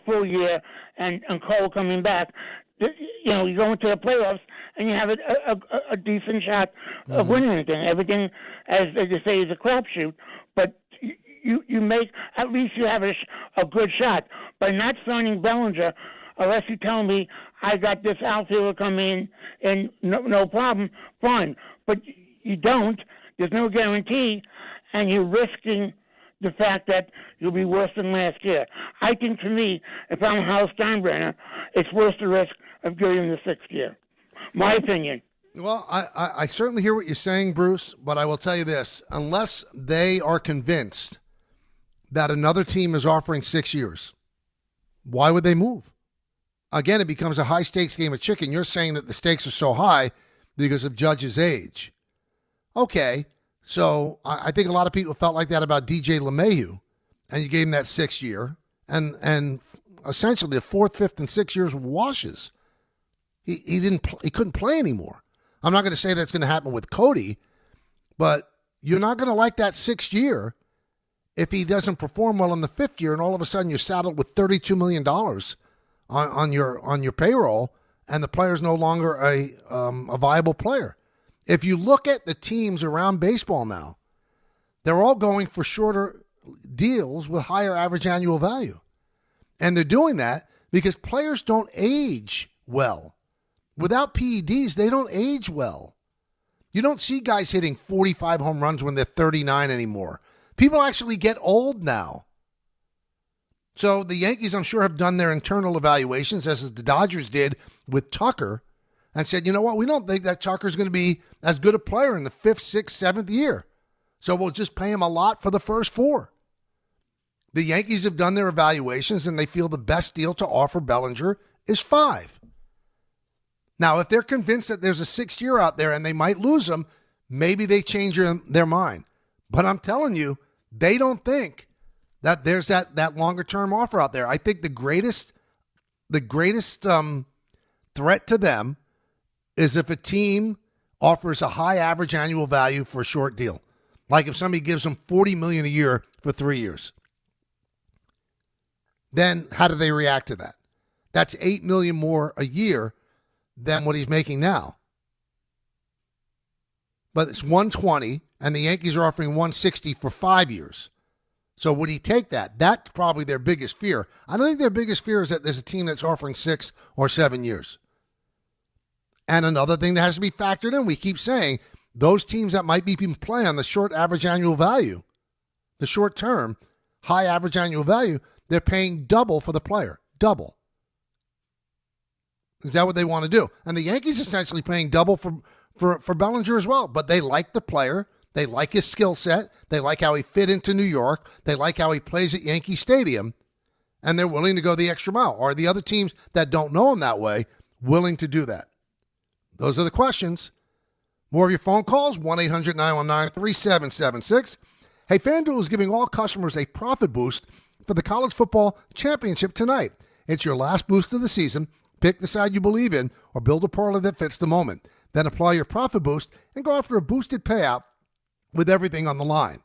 full year and Cole coming back, you go into the playoffs and you have a decent shot of winning anything. Everything, as they say, is a crapshoot. But you make, at least you have a good shot. By not signing Bellinger, unless you tell me I got this outfielder coming in and no problem, fine. But you don't. There's no guarantee, and you're risking the fact that you'll be worse than last year. I think, for me, if I'm Hal Steinbrenner, it's worth the risk of giving him the 6th year. My opinion. Well, I certainly hear what you're saying, Bruce, but I will tell you this. Unless they are convinced that another team is offering 6 years, why would they move? Again, it becomes a high-stakes game of chicken. You're saying that the stakes are so high because of Judge's age. Okay, so I think a lot of people felt like that about DJ LeMahieu, and you gave him that 6 year. And essentially the 4th, 5th, and 6th years washes. He couldn't play anymore. I'm not going to say that's going to happen with Cody, but you're not going to like that 6th year if he doesn't perform well in the 5th year, and all of a sudden you're saddled with $32 million on your payroll, and the player's no longer a viable player. If you look at the teams around baseball now, they're all going for shorter deals with higher average annual value. And they're doing that because players don't age well. Without PEDs, they don't age well. You don't see guys hitting 45 home runs when they're 39 anymore. People actually get old now. So the Yankees, I'm sure, have done their internal evaluations, as the Dodgers did with Tucker, and said, you know what, we don't think that Tucker's going to be as good a player in the 5th, 6th, 7th year. So we'll just pay him a lot for the first 4. The Yankees have done their evaluations, and they feel the best deal to offer Bellinger is 5. Now, if they're convinced that there's a 6th year out there and they might lose him, maybe they change their mind. But I'm telling you, they don't think that there's that longer-term offer out there. I think the greatest threat to them is if a team offers a high average annual value for a short deal. Like if somebody gives them $40 million a year for 3 years. Then how do they react to that? That's $8 million more a year than what he's making now. But it's $120, and the Yankees are offering $160 for 5 years. So would he take that? That's probably their biggest fear. I don't think their biggest fear is that there's a team that's offering 6 or 7 years. And another thing that has to be factored in, we keep saying, those teams that might be playing on the short average annual value, the short term, high average annual value, they're paying double for the player. Double. Is that what they want to do? And the Yankees essentially paying double for Bellinger as well. But they like the player. They like his skill set. They like how he fit into New York. They like how he plays at Yankee Stadium. And they're willing to go the extra mile. Are the other teams that don't know him that way willing to do that? Those are the questions. More of your phone calls, 1-800-919-3776. Hey, FanDuel is giving all customers a profit boost for the college football championship tonight. It's your last boost of the season. Pick the side you believe in or build a parlay that fits the moment. Then apply your profit boost and go after a boosted payout with everything on the line.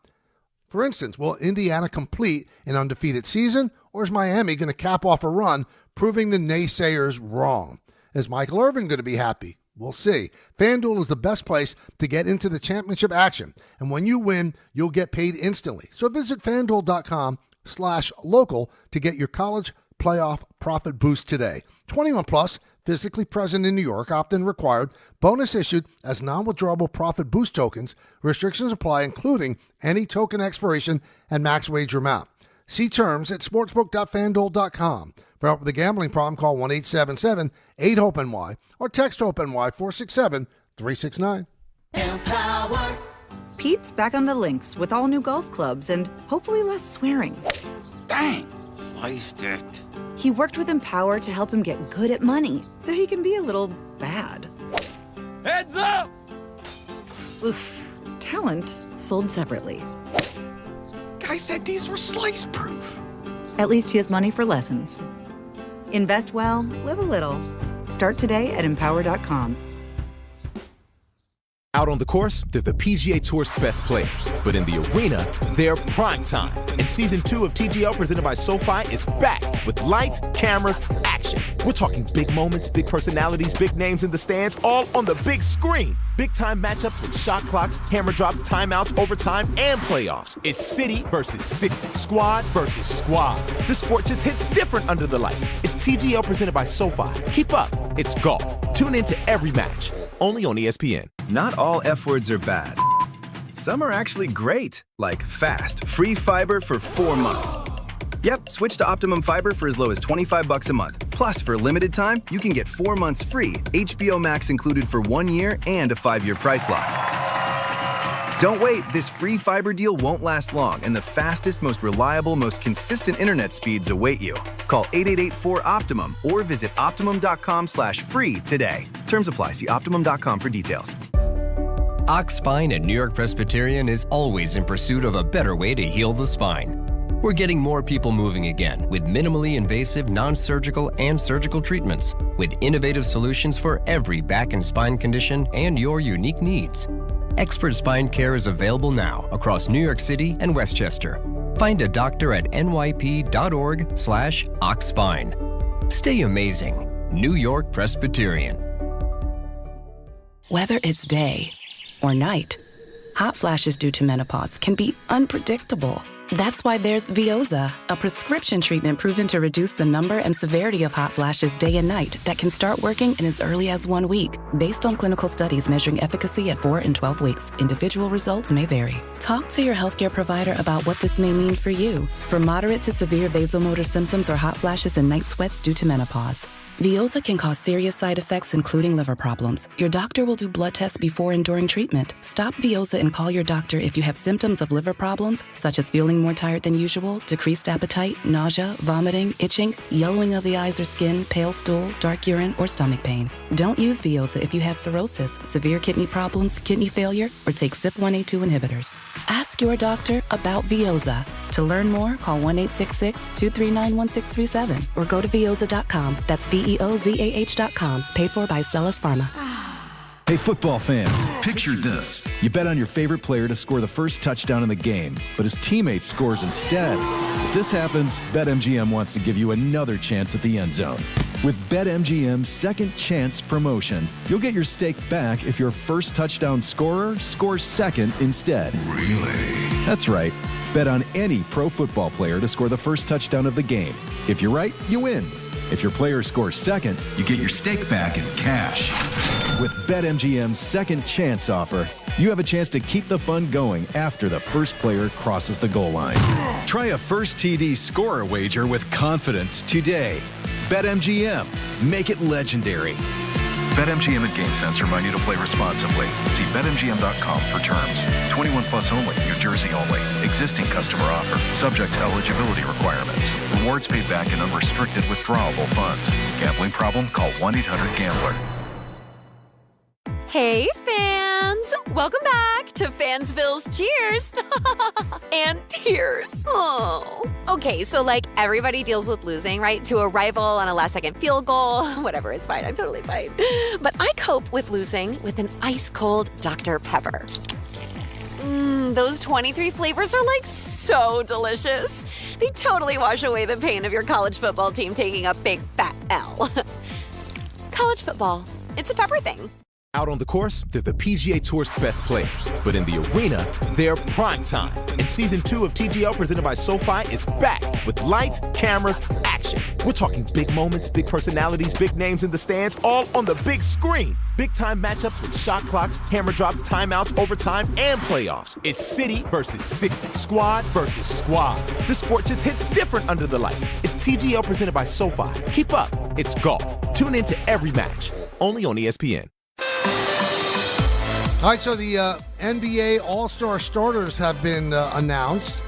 For instance, will Indiana complete an undefeated season, or is Miami going to cap off a run, proving the naysayers wrong? Is Michael Irvin going to be happy? We'll see. FanDuel is the best place to get into the championship action. And when you win, you'll get paid instantly. So visit FanDuel.com/local to get your college playoff profit boost today. 21 plus, physically present in New York, opt-in required. Bonus issued as non-withdrawable profit boost tokens. Restrictions apply, including any token expiration and max wager amount. See terms at sportsbook.fanduel.com. For help with a gambling problem, call 1-877-8-HOPE-NY or text HOPE-NY 467-369. Empower. Pete's back on the links with all new golf clubs and hopefully less swearing. Dang, sliced it. He worked with Empower to help him get good at money so he can be a little bad. Heads up! Oof. Talent sold separately. Guy said these were slice proof. At least he has money for lessons. Invest well, live a little. Start today at empower.com. Out on the course, they're the PGA Tour's best players. But in the arena, they're prime time. And Season 2 of TGL presented by SoFi is back with lights, cameras, action. We're talking big moments, big personalities, big names in the stands, all on the big screen. Big-time matchups with shot clocks, hammer drops, timeouts, overtime, and playoffs. It's city versus city, squad versus squad. The sport just hits different under the lights. It's TGL presented by SoFi. Keep up. It's golf. Tune into every match. Only on ESPN. Not all F words are bad. Some are actually great, like fast, free fiber for 4 months. Yep, switch to Optimum Fiber for as low as $25 a month. Plus, for a limited time, you can get 4 months free, HBO Max included for 1 year, and a 5-year price lock. Don't wait, this free fiber deal won't last long, and the fastest, most reliable, most consistent internet speeds await you. Call 888-4-OPTIMUM or visit Optimum.com/free today. Terms apply. See Optimum.com for details. Ox Spine at New York Presbyterian is always in pursuit of a better way to heal the spine. We're getting more people moving again with minimally invasive, non-surgical, and surgical treatments with innovative solutions for every back and spine condition and your unique needs. Expert spine care is available now across New York City and Westchester. Find a doctor at nyp.org/oxspine. Stay amazing. New York Presbyterian. Whether it's day or night, hot flashes due to menopause can be unpredictable. That's why there's Veoza, a prescription treatment proven to reduce the number and severity of hot flashes day and night that can start working in as early as 1 week. Based on clinical studies measuring efficacy at 4 and 12 weeks, individual results may vary. Talk to your healthcare provider about what this may mean for you. For moderate to severe vasomotor symptoms or hot flashes and night sweats due to menopause, Veoza can cause serious side effects, including liver problems. Your doctor will do blood tests before and during treatment. Stop Veoza and call your doctor if you have symptoms of liver problems, such as feeling more tired than usual, decreased appetite, nausea, vomiting, itching, yellowing of the eyes or skin, pale stool, dark urine, or stomach pain. Don't use Veoza if you have cirrhosis, severe kidney problems, kidney failure, or take CYP1A2 inhibitors. Ask your doctor about Veoza. To learn more, call 1-866-239-1637 or go to Veoza.com. That's VEOZAH.com. Paid for by Stellus Pharma. Hey, football fans, picture this. You bet on your favorite player to score the first touchdown in the game, but his teammate scores instead. If this happens, BetMGM wants to give you another chance at the end zone. With BetMGM's second chance promotion, you'll get your stake back if your first touchdown scorer scores second instead. Really? That's right. Bet on any pro football player to score the first touchdown of the game. If you're right, you win. If your player scores second, you get your stake back in cash. With BetMGM's second chance offer, you have a chance to keep the fun going after the first player crosses the goal line. Try a first TD scorer wager with confidence today. BetMGM. Make it legendary. BetMGM and GameSense remind you to play responsibly. See BetMGM.com for terms. 21 plus only. New Jersey only. Existing customer offer. Subject to eligibility requirements. Rewards paid back in unrestricted withdrawable funds. Gambling problem? Call 1-800-GAMBLER. Hey, fans! Welcome back to Fansville's Cheers and Tears. Oh. Okay, so like everybody deals with losing, right? To a rival on a last-second field goal. Whatever, it's fine. I'm totally fine. But I cope with losing with an ice-cold Dr. Pepper. Those 23 flavors are like so delicious. They totally wash away the pain of your college football team taking a big fat L. College football, it's a pepper thing. Out on the course, they're the PGA Tour's best players. But in the arena, they're prime time. And Season 2 of TGL presented by SoFi is back with lights, cameras, action. We're talking big moments, big personalities, big names in the stands, all on the big screen. Big-time matchups with shot clocks, hammer drops, timeouts, overtime, and playoffs. It's city versus city, squad versus squad. The sport just hits different under the lights. It's TGL presented by SoFi. Keep up. It's golf. Tune into every match. Only on ESPN. All right, so the NBA All-Star starters have been announced.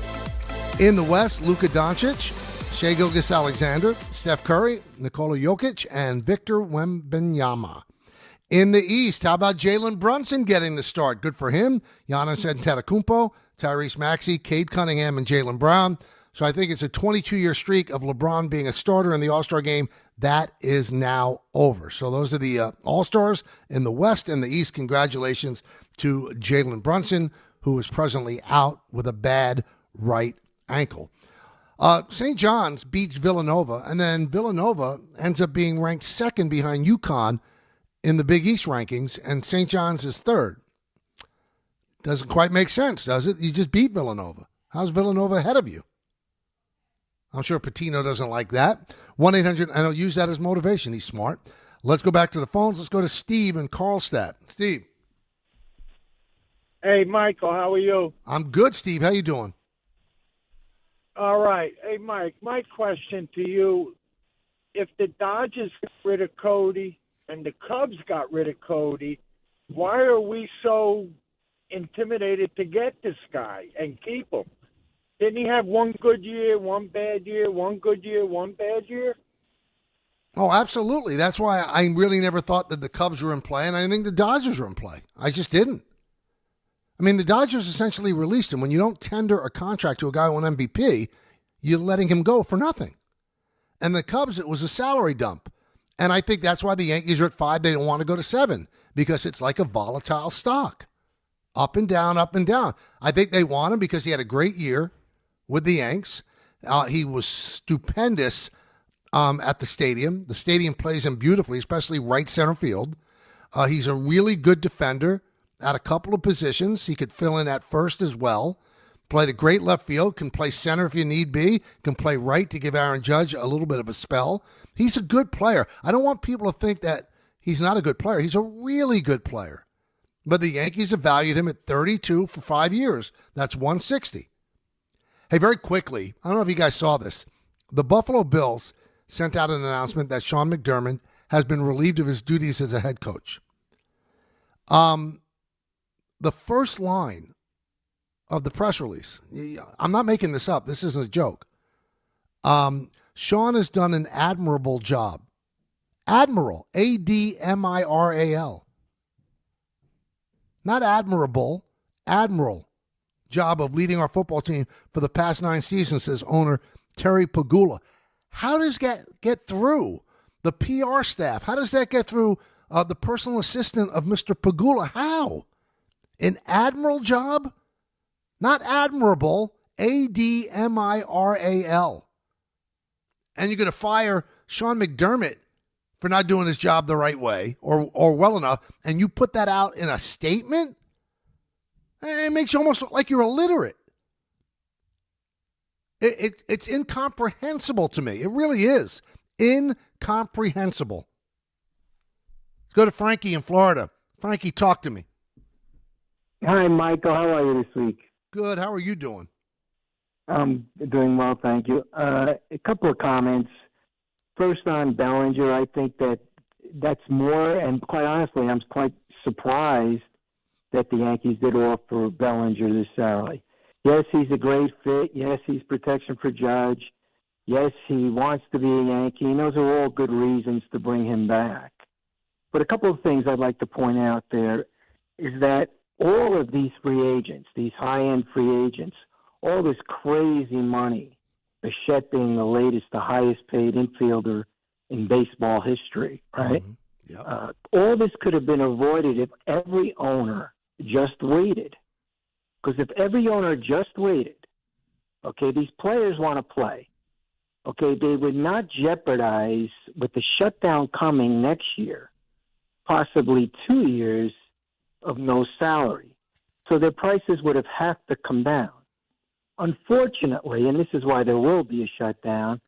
In the West, Luka Doncic, Shai Gilgeous-Alexander, Steph Curry, Nikola Jokic, and Victor Wembanyama. In the East, how about Jalen Brunson getting the start? Good for him. Giannis Antetokounmpo, Tyrese Maxey, Cade Cunningham, and Jaylen Brown. So I think it's a 22-year streak of LeBron being a starter in the All-Star game. That is now over. So those are the All-Stars in the West and the East. Congratulations to Jalen Brunson, who is presently out with a bad right ankle. St. John's beats Villanova, and then Villanova ends up being ranked second behind UConn in the Big East rankings, and St. John's is third. Doesn't quite make sense, does it? You just beat Villanova. How's Villanova ahead of you? I'm sure Patino doesn't like that. 1-800, and I'll use that as motivation. He's smart. Let's go back to the phones. Let's go to Steve in Carlstadt. Steve. Hey, Michael, how are you? I'm good, Steve. How you doing? All right. Hey, Mike, my question to you, if the Dodgers got rid of Cody and the Cubs got rid of Cody, why are we so intimidated to get this guy and keep him? Didn't he have one good year, one bad year, one good year, one bad year? Oh, absolutely. That's why I really never thought that the Cubs were in play, and I think the Dodgers were in play. I just didn't. I mean, the Dodgers essentially released him. When you don't tender a contract to a guy who won MVP, you're letting him go for nothing. And the Cubs, it was a salary dump. And I think that's why the Yankees are at 5. They don't want to go to 7 because it's like a volatile stock. Up and down, up and down. I think they want him because he had a great year with the Yanks. He was stupendous at the stadium. The stadium plays him beautifully, especially right center field. He's a really good defender at a couple of positions. He could fill in at first as well. Played a great left field, can play center if you need be, can play right to give Aaron Judge a little bit of a spell. He's a good player. I don't want people to think that he's not a good player. He's a really good player. But the Yankees have valued him at $32 for 5 years. That's $160. Hey, very quickly, I don't know if you guys saw this. The Buffalo Bills sent out an announcement that Sean McDermott has been relieved of his duties as a head coach. The first line of the press release, I'm not making this up. This isn't a joke. Sean has done an admirable job. Admiral, A-D-M-I-R-A-L. Not admirable, admiral job of leading our football team for the past 9 seasons, says owner Terry Pagula. How does that get through the PR staff? How does that get through the personal assistant of Mr. Pagula? How? An admiral job? Not admirable, A-D-M-I-R-A-L. And you're going to fire Sean McDermott for not doing his job the right way or well enough, and you put that out in a statement? It makes you almost look like you're illiterate. It's incomprehensible to me. It really is. Incomprehensible. Let's go to Frankie in Florida. Frankie, talk to me. Hi, Michael. How are you this week? Good. How are you doing? I'm doing well, thank you. A couple of comments. First on Bellinger, I think that's more, and quite honestly, I'm quite surprised that the Yankees did offer Bellinger this salary. Yes, he's a great fit. Yes, he's protection for Judge. Yes, he wants to be a Yankee. And those are all good reasons to bring him back. But a couple of things I'd like to point out there is that all of these free agents, these high-end free agents, all this crazy money, Bichette being the latest, the highest-paid infielder in baseball history, right? Mm-hmm. Yep. All this could have been avoided if every owner just waited. Because if every owner just waited, okay, these players want to play. Okay, they would not jeopardize, with the shutdown coming next year, possibly 2 years of no salary. So their prices would have to come down. Unfortunately, and this is why there will be a shutdown,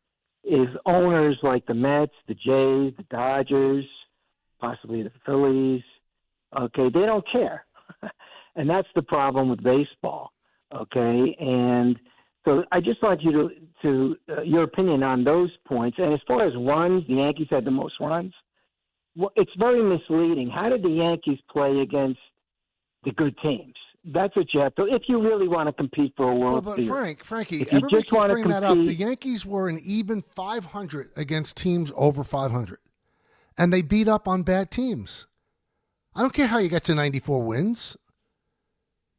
is owners like the Mets, the Jays, the Dodgers, possibly the Phillies, okay, they don't care. And that's the problem with baseball, okay? And so I just want you to your opinion on those points. And as far as runs, the Yankees had the most runs. Well, it's very misleading. How did the Yankees play against the good teams? That's what you have to, if you really want to compete for a World Series. But Frankie, everybody keeps bringing that up. The Yankees were an even 500 against teams over 500. And they beat up on bad teams. I don't care how you get to 94 wins.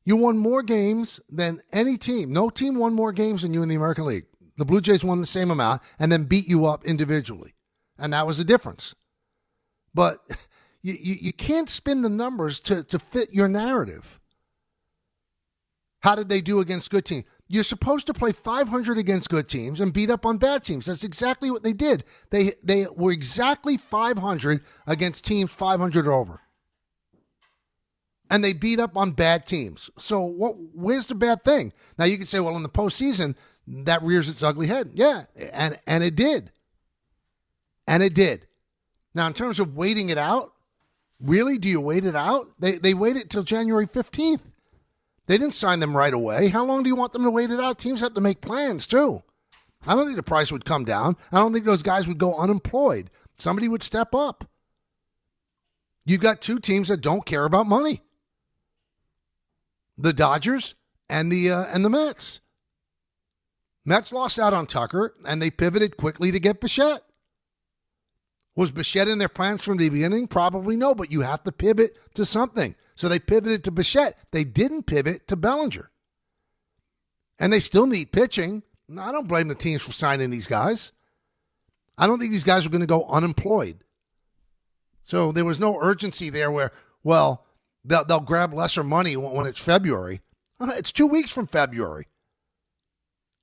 You won more games than any team. No team won more games than you in the American League. The Blue Jays won the same amount and then beat you up individually. And that was the difference. But you can't spin the numbers to fit your narrative. How did they do against good teams? You're supposed to play 500 against good teams and beat up on bad teams. That's exactly what they did. They were exactly 500 against teams 500 or over. And they beat up on bad teams. So where's the bad thing? Now you can say, well, in the postseason, that rears its ugly head. Yeah, and it did. And it did. Now, in terms of waiting it out, really, do you wait it out? They waited till January 15th. They didn't sign them right away. How long do you want them to wait it out? Teams have to make plans, too. I don't think the price would come down. I don't think those guys would go unemployed. Somebody would step up. You've got two teams that don't care about money. The Dodgers and the Mets. Mets lost out on Tucker, and they pivoted quickly to get Bichette. Was Bichette in their plans from the beginning? Probably no, but you have to pivot to something. So they pivoted to Bichette. They didn't pivot to Bellinger. And they still need pitching. No, I don't blame the teams for signing these guys. I don't think these guys are going to go unemployed. So there was no urgency there where, well, they'll grab lesser money when it's February. It's 2 weeks from February.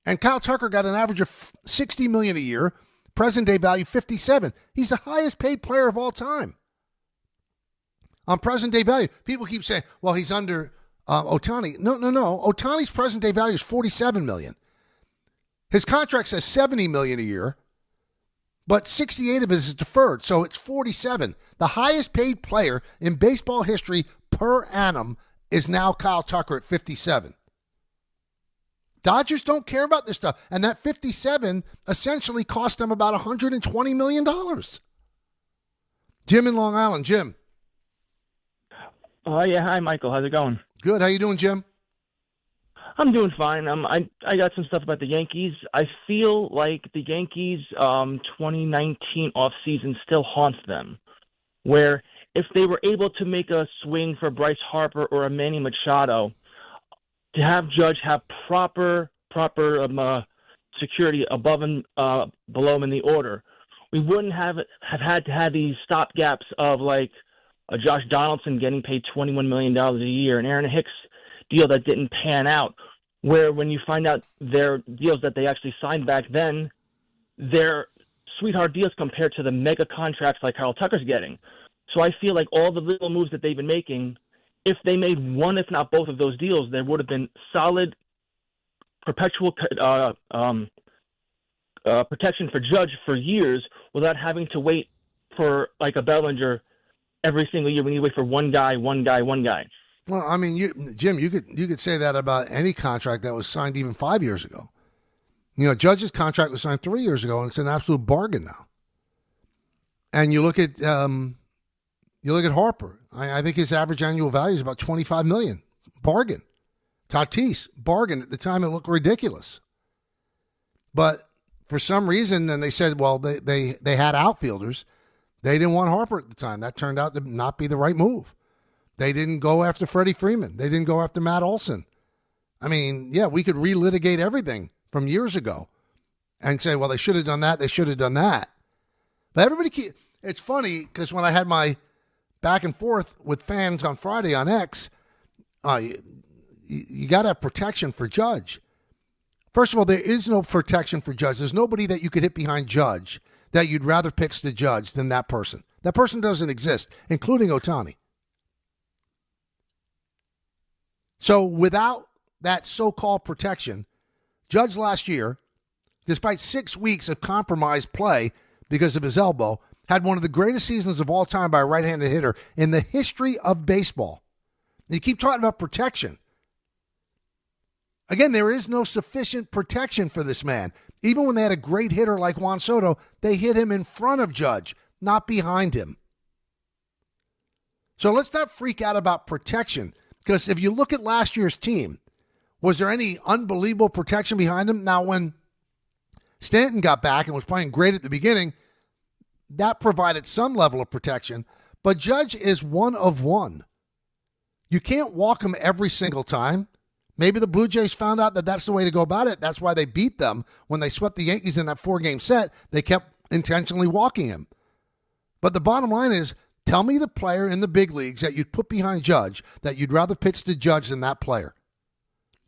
And Kyle Tucker got an average of $60 million a year, present day value $57. He's the highest paid player of all time. On present day value, people keep saying, well, he's under Ohtani. No. Ohtani's present day value is $47 million. His contract says $70 million a year, but 68 of it is deferred, so it's 47. The highest paid player in baseball history per annum is now Kyle Tucker at 57. Dodgers don't care about this stuff, and that 57 essentially cost them about $120 million. Jim in Long Island. Jim. Yeah, hi, Michael. How's it going? Good. How you doing, Jim? I'm doing fine. I got some stuff about the Yankees. I feel like the Yankees 2019 offseason still haunts them, where if they were able to make a swing for Bryce Harper or a Manny Machado, to have Judge have proper security above and below him in the order, we wouldn't have had to have these stopgaps of like a Josh Donaldson getting paid $21 million a year, an Aaron Hicks deal that didn't pan out, where when you find out their deals that they actually signed back then, they're sweetheart deals compared to the mega contracts like Kyle Tucker's getting. So I feel like all the little moves that they've been making, if they made one, if not both of those deals, there would have been solid perpetual protection for Judge for years without having to wait for like a Bellinger every single year when you wait for one guy. Well, I mean, Jim, you could say that about any contract that was signed even 5 years ago. You know, Judge's contract was signed 3 years ago, and it's an absolute bargain now. And you look at Harper. I think his average annual value is about $25 million. Bargain. Tatis, bargain. At the time, it looked ridiculous. But for some reason, and they said, well, they had outfielders. They didn't want Harper at the time. That turned out to not be the right move. They didn't go after Freddie Freeman. They didn't go after Matt Olson. I mean, yeah, we could relitigate everything from years ago and say, well, they should have done that. They should have done that. But it's funny because when I had my back and forth with fans on Friday on X, you got to have protection for Judge. First of all, there is no protection for Judge. There's nobody that you could hit behind Judge that you'd rather pick the Judge than that person. That person doesn't exist, including Ohtani. So without that so-called protection, Judge last year, despite 6 weeks of compromised play because of his elbow, had one of the greatest seasons of all time by a right-handed hitter in the history of baseball. You keep talking about protection. Again, there is no sufficient protection for this man. Even when they had a great hitter like Juan Soto, they hit him in front of Judge, not behind him. So let's not freak out about protection, because if you look at last year's team, was there any unbelievable protection behind him? Now, when Stanton got back and was playing great at the beginning, that provided some level of protection, but Judge is one of one. You can't walk him every single time. Maybe the Blue Jays found out that that's the way to go about it. That's why they beat them when they swept the Yankees in that 4-game set. They kept intentionally walking him. But the bottom line is, tell me the player in the big leagues that you'd put behind Judge that you'd rather pitch to Judge than that player.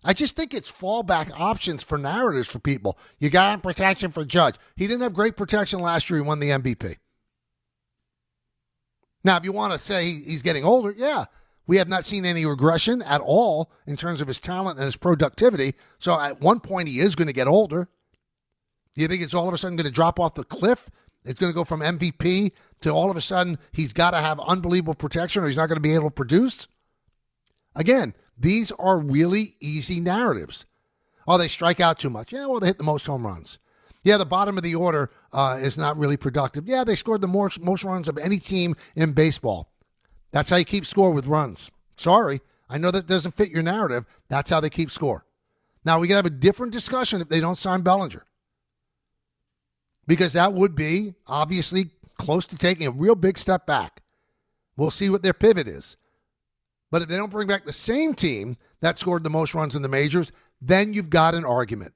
I just think it's fallback options for narratives for people. You got to have protection for Judge. He didn't have great protection last year. He won the MVP. Now, if you want to say he's getting older, yeah. We have not seen any regression at all in terms of his talent and his productivity. So at one point, he is going to get older. Do you think it's all of a sudden going to drop off the cliff? It's going to go from MVP to all of a sudden he's got to have unbelievable protection or he's not going to be able to produce? Again, these are really easy narratives. Oh, they strike out too much. Yeah, well, they hit the most home runs. Yeah, the bottom of the order is not really productive. Yeah, they scored the most runs of any team in baseball. That's how you keep score with runs. Sorry, I know that doesn't fit your narrative. That's how they keep score. Now, we can have a different discussion if they don't sign Bellinger. Because that would be, obviously, close to taking a real big step back. We'll see what their pivot is. But if they don't bring back the same team that scored the most runs in the majors, then you've got an argument.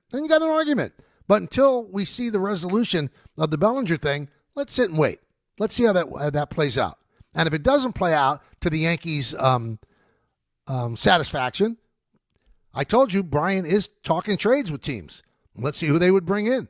But until we see the resolution of the Bellinger thing, let's sit and wait. Let's see how that plays out. And if it doesn't play out to the Yankees' satisfaction, I told you Brian is talking trades with teams. Let's see who they would bring in.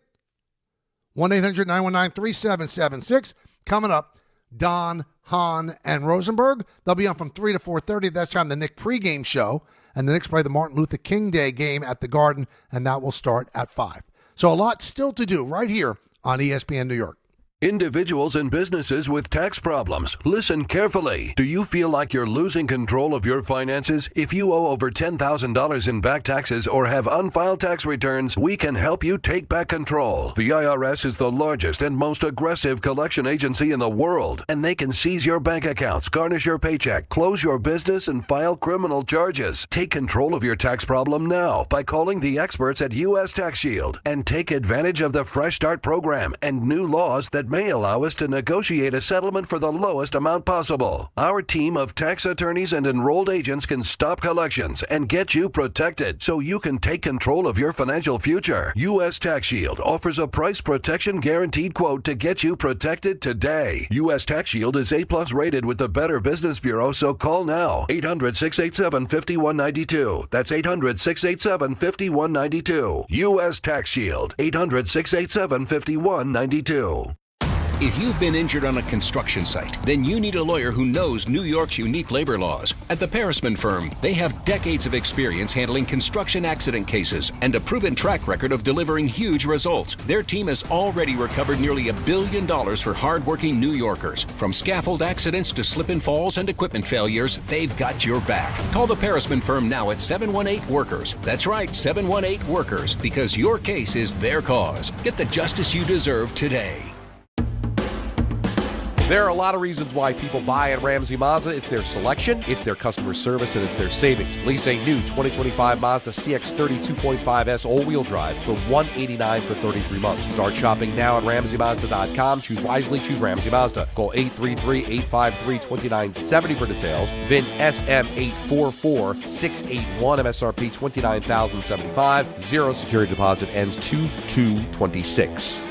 1-800-919-3776. Coming up, Don, Hahn, and Rosenberg. They'll be on from 3 to 4:30. That's time the Knick pregame show. And the Knicks play the Martin Luther King Day game at the Garden, and that will start at 5. So a lot still to do right here on ESPN New York. Individuals and businesses with tax problems, listen carefully. Do you feel like you're losing control of your finances? If you owe over $10,000 in back taxes or have unfiled tax returns, we can help you take back control. The IRS is the largest and most aggressive collection agency in the world, and they can seize your bank accounts, garnish your paycheck, close your business, and file criminal charges. Take control of your tax problem now by calling the experts at U.S. Tax Shield and take advantage of the Fresh Start program and new laws that may allow us to negotiate a settlement for the lowest amount possible. Our team of tax attorneys and enrolled agents can stop collections and get you protected so you can take control of your financial future. U.S. Tax Shield offers a price protection guaranteed quote to get you protected today. U.S. Tax Shield is A+ rated with the Better Business Bureau, so call now. 800-687-5192. That's 800-687-5192. U.S. Tax Shield. 800-687-5192. If you've been injured on a construction site, then you need a lawyer who knows New York's unique labor laws. At the Parisman Firm, they have decades of experience handling construction accident cases and a proven track record of delivering huge results. Their team has already recovered nearly $1 billion for hardworking New Yorkers. From scaffold accidents to slip and falls and equipment failures, they've got your back. Call the Parisman Firm now at 718-WORKERS. That's right, 718-WORKERS, because your case is their cause. Get the justice you deserve today. There are a lot of reasons why people buy at Ramsey Mazda. It's their selection, it's their customer service, and it's their savings. Lease a new 2025 Mazda CX-30 2.5S all-wheel drive for $189 for 33 months. Start shopping now at RamseyMazda.com. Choose wisely, choose Ramsey Mazda. Call 833-853-2970 for details. VIN SM844-681, MSRP $29,075. Zero security deposit ends 2/2/26.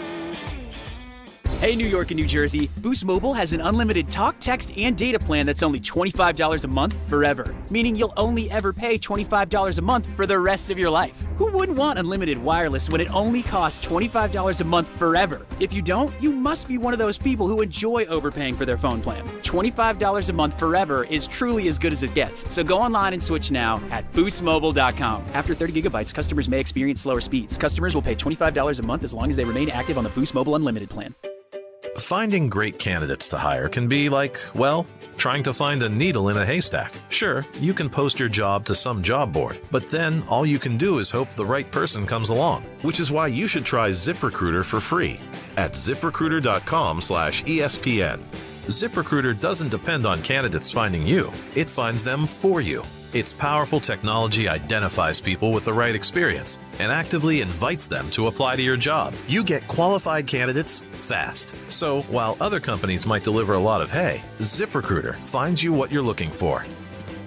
Hey, New York and New Jersey, Boost Mobile has an unlimited talk, text, and data plan that's only $25 a month forever, meaning you'll only ever pay $25 a month for the rest of your life. Who wouldn't want unlimited wireless when it only costs $25 a month forever? If you don't, you must be one of those people who enjoy overpaying for their phone plan. $25 a month forever is truly as good as it gets, so go online and switch now at boostmobile.com. After 30 gigabytes, customers may experience slower speeds. Customers will pay $25 a month as long as they remain active on the Boost Mobile Unlimited plan. Finding great candidates to hire can be like, well, trying to find a needle in a haystack. Sure, you can post your job to some job board, but then all you can do is hope the right person comes along, which is why you should try ZipRecruiter for free at ZipRecruiter.com/ESPN. ZipRecruiter doesn't depend on candidates finding you. It finds them for you. Its powerful technology identifies people with the right experience and actively invites them to apply to your job. You get qualified candidates fast. So while other companies might deliver a lot of hay, ZipRecruiter finds you what you're looking for.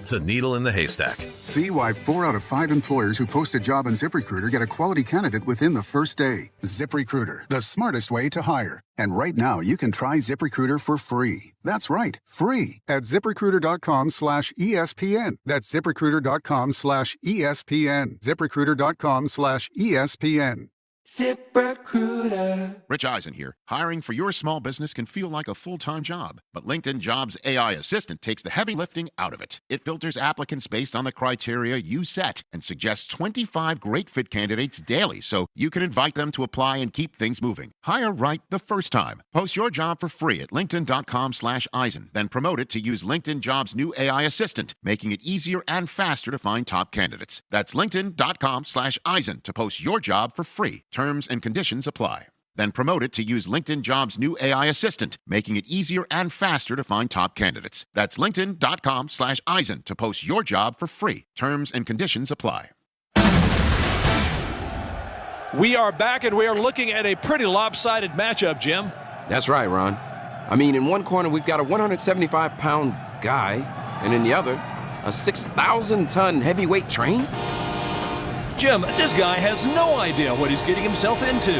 The needle in the haystack. See why 4 out of 5 employers who post a job on ZipRecruiter get a quality candidate within the first day. ZipRecruiter, the smartest way to hire. And right now, you can try ZipRecruiter for free. That's right, free at ZipRecruiter.com/ESPN. That's ZipRecruiter.com/ESPN. ZipRecruiter.com/ESPN. ZipRecruiter. Rich Eisen here. Hiring for your small business can feel like a full-time job, but LinkedIn Jobs AI Assistant takes the heavy lifting out of it. It filters applicants based on the criteria you set and suggests 25 great fit candidates daily, so you can invite them to apply and keep things moving. Hire right the first time. Post your job for free at linkedin.com/Eisen, then promote it to use LinkedIn Jobs' new AI Assistant, making it easier and faster to find top candidates. That's linkedin.com/Eisen to post your job for free. Terms and conditions apply. Then promote it to use LinkedIn Jobs' new AI Assistant, making it easier and faster to find top candidates. That's linkedin.com/Eisen to post your job for free. Terms and conditions apply. We are back, and we are looking at a pretty lopsided matchup, Jim. That's right, Ron. I mean, in one corner, we've got a 175-pound guy, and in the other, a 6,000-ton heavyweight train. Jim, this guy has no idea what he's getting himself into.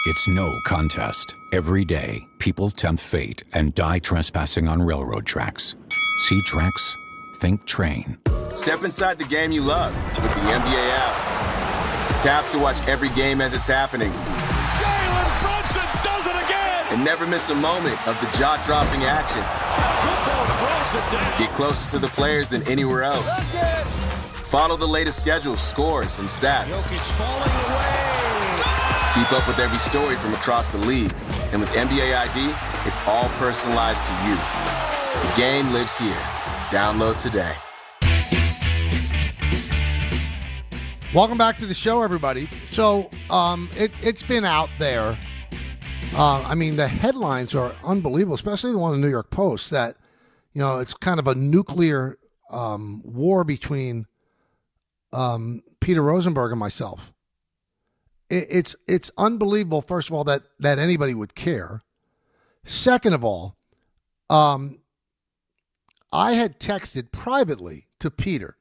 It's no contest. Every day, people tempt fate and die trespassing on railroad tracks. See tracks? Think train. Step inside the game you love with the NBA app. Tap to watch every game as it's happening. Jalen Brunson does it again! And never miss a moment of the jaw-dropping action. Get closer to the players than anywhere else. Follow the latest schedules, scores, and stats. Keep up with every story from across the league. And with NBA ID, it's all personalized to you. The game lives here. Download today. Welcome back to the show, everybody. So it's been out there. I mean, the headlines are unbelievable, especially the one in the New York Post, that, you know, it's kind of a nuclear war between Peter Rosenberg and myself. It's unbelievable, first of all, that anybody would care. Second of all, I had texted privately to Peter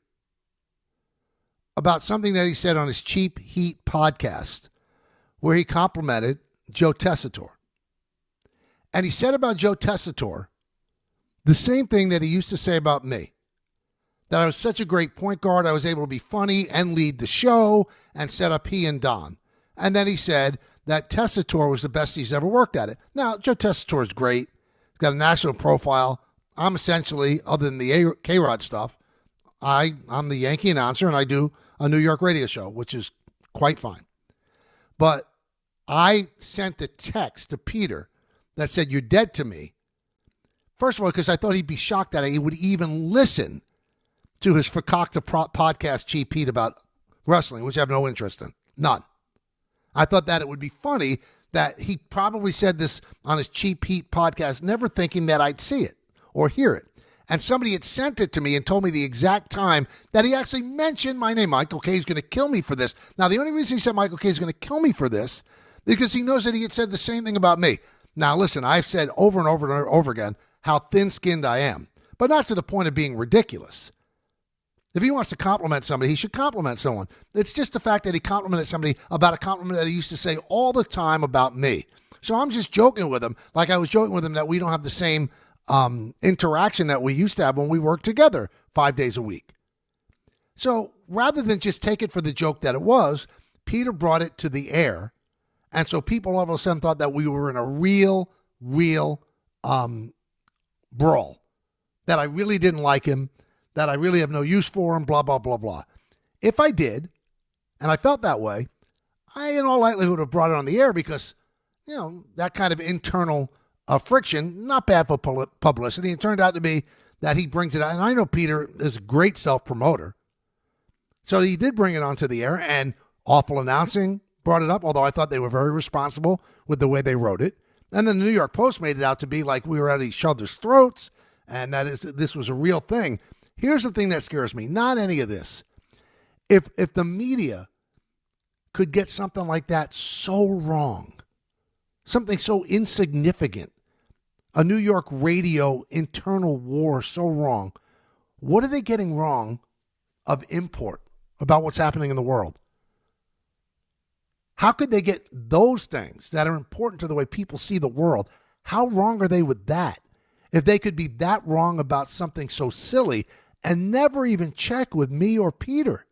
about something that he said on his Cheap Heat podcast, where he complimented Joe Tessitore. And he said about Joe Tessitore the same thing that he used to say about me, that I was such a great point guard, I was able to be funny and lead the show and set up he and Don. And then he said that Tessitore was the best he's ever worked at it. Now, Joe Tessitore is great. He's got a national profile. I'm essentially, other than the K-Rod stuff, I'm the Yankee announcer, and I do a New York radio show, which is quite fine. But I sent a text to Peter that said, "You're dead to me." First of all, because I thought he'd be shocked that he would even listen to his Fakakta podcast, Cheap Heat, about wrestling, which I have no interest in. None. I thought that it would be funny that he probably said this on his Cheap Heat podcast, never thinking that I'd see it or hear it. And somebody had sent it to me and told me the exact time that he actually mentioned my name. Michael Kay's going to kill me for this. Now, the only reason he said Michael Kay's going to kill me for this is because he knows that he had said the same thing about me. Now, listen, I've said over and over and over again how thin-skinned I am, but not to the point of being ridiculous. If he wants to compliment somebody, he should compliment someone. It's just the fact that he complimented somebody about a compliment that he used to say all the time about me. So I'm just joking with him, like I was joking with him that we don't have the same interaction that we used to have when we worked together 5 days a week. So rather than just take it for the joke that it was, Peter brought it to the air. And so people all of a sudden thought that we were in a real brawl, that I really didn't like him, that I really have no use for him, blah, blah, blah, blah. If I did, and I felt that way, I in all likelihood would have brought it on the air because, you know, that kind of internal friction, not bad for publicity. It turned out to be that he brings it out. And I know Peter is a great self-promoter. So he did bring it onto the air, and Awful Announcing brought it up, although I thought they were very responsible with the way they wrote it. And then the New York Post made it out to be like we were at each other's throats, and this was a real thing. Here's the thing that scares me. Not any of this. If the media could get something like that so wrong, something so insignificant, a New York radio internal war so wrong, what are they getting wrong of import about what's happening in the world? How could they get those things that are important to the way people see the world? How wrong are they with that? If they could be that wrong about something so silly and never even check with me or Peter.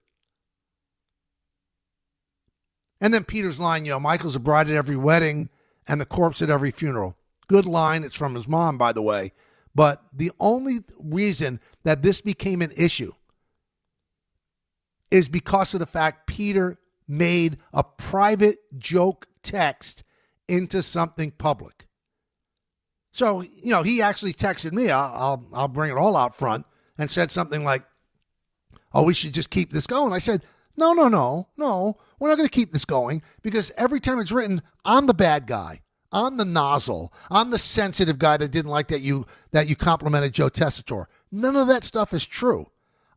And then Peter's line, Michael's a bride at every wedding and the corpse at every funeral. Good line. It's from his mom, by the way. But the only reason that this became an issue is because of the fact Peter made a private joke text into something public. So, he actually texted me, I'll bring it all out front, and said something like, "Oh, we should just keep this going." I said, No, we're not going to keep this going because every time it's written, I'm the bad guy. I'm the nozzle. I'm the sensitive guy that didn't like that you complimented Joe Tessitore. None of that stuff is true.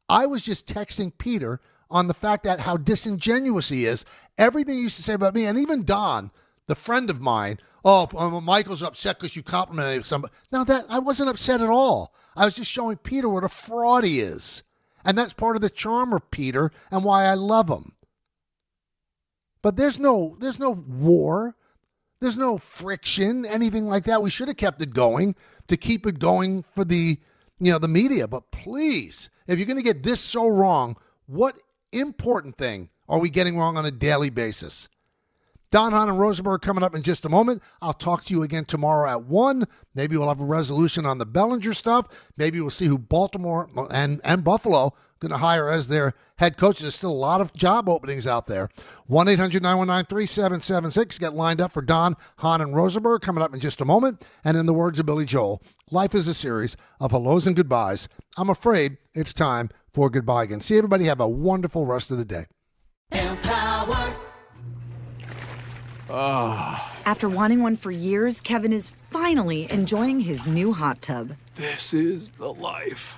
I was just texting Peter on the fact that how disingenuous he is. Everything he used to say about me, and even Don, the friend of mine, Michael's upset because you complimented somebody. Now, that I wasn't upset at all. I was just showing Peter what a fraud he is And that's part of the charm of Peter and why I love him. But there's no war. There's no friction, anything like that. We should have kept it going to keep it going for the media. But please, if you're going to get this so wrong, what important thing are we getting wrong on a daily basis? Don, Hahn, and Rosenberg coming up in just a moment. I'll talk to you again tomorrow at 1. Maybe we'll have a resolution on the Bellinger stuff. Maybe we'll see who Baltimore and Buffalo going to hire as their head coach. There's still a lot of job openings out there. 1-800-919-3776. Get lined up for Don, Hahn, and Rosenberg coming up in just a moment. And in the words of Billy Joel, life is a series of hellos and goodbyes. I'm afraid it's time for goodbye again. See everybody. Have a wonderful rest of the day. Empower. After wanting one for years, Kevin is finally enjoying his new hot tub. This is the life.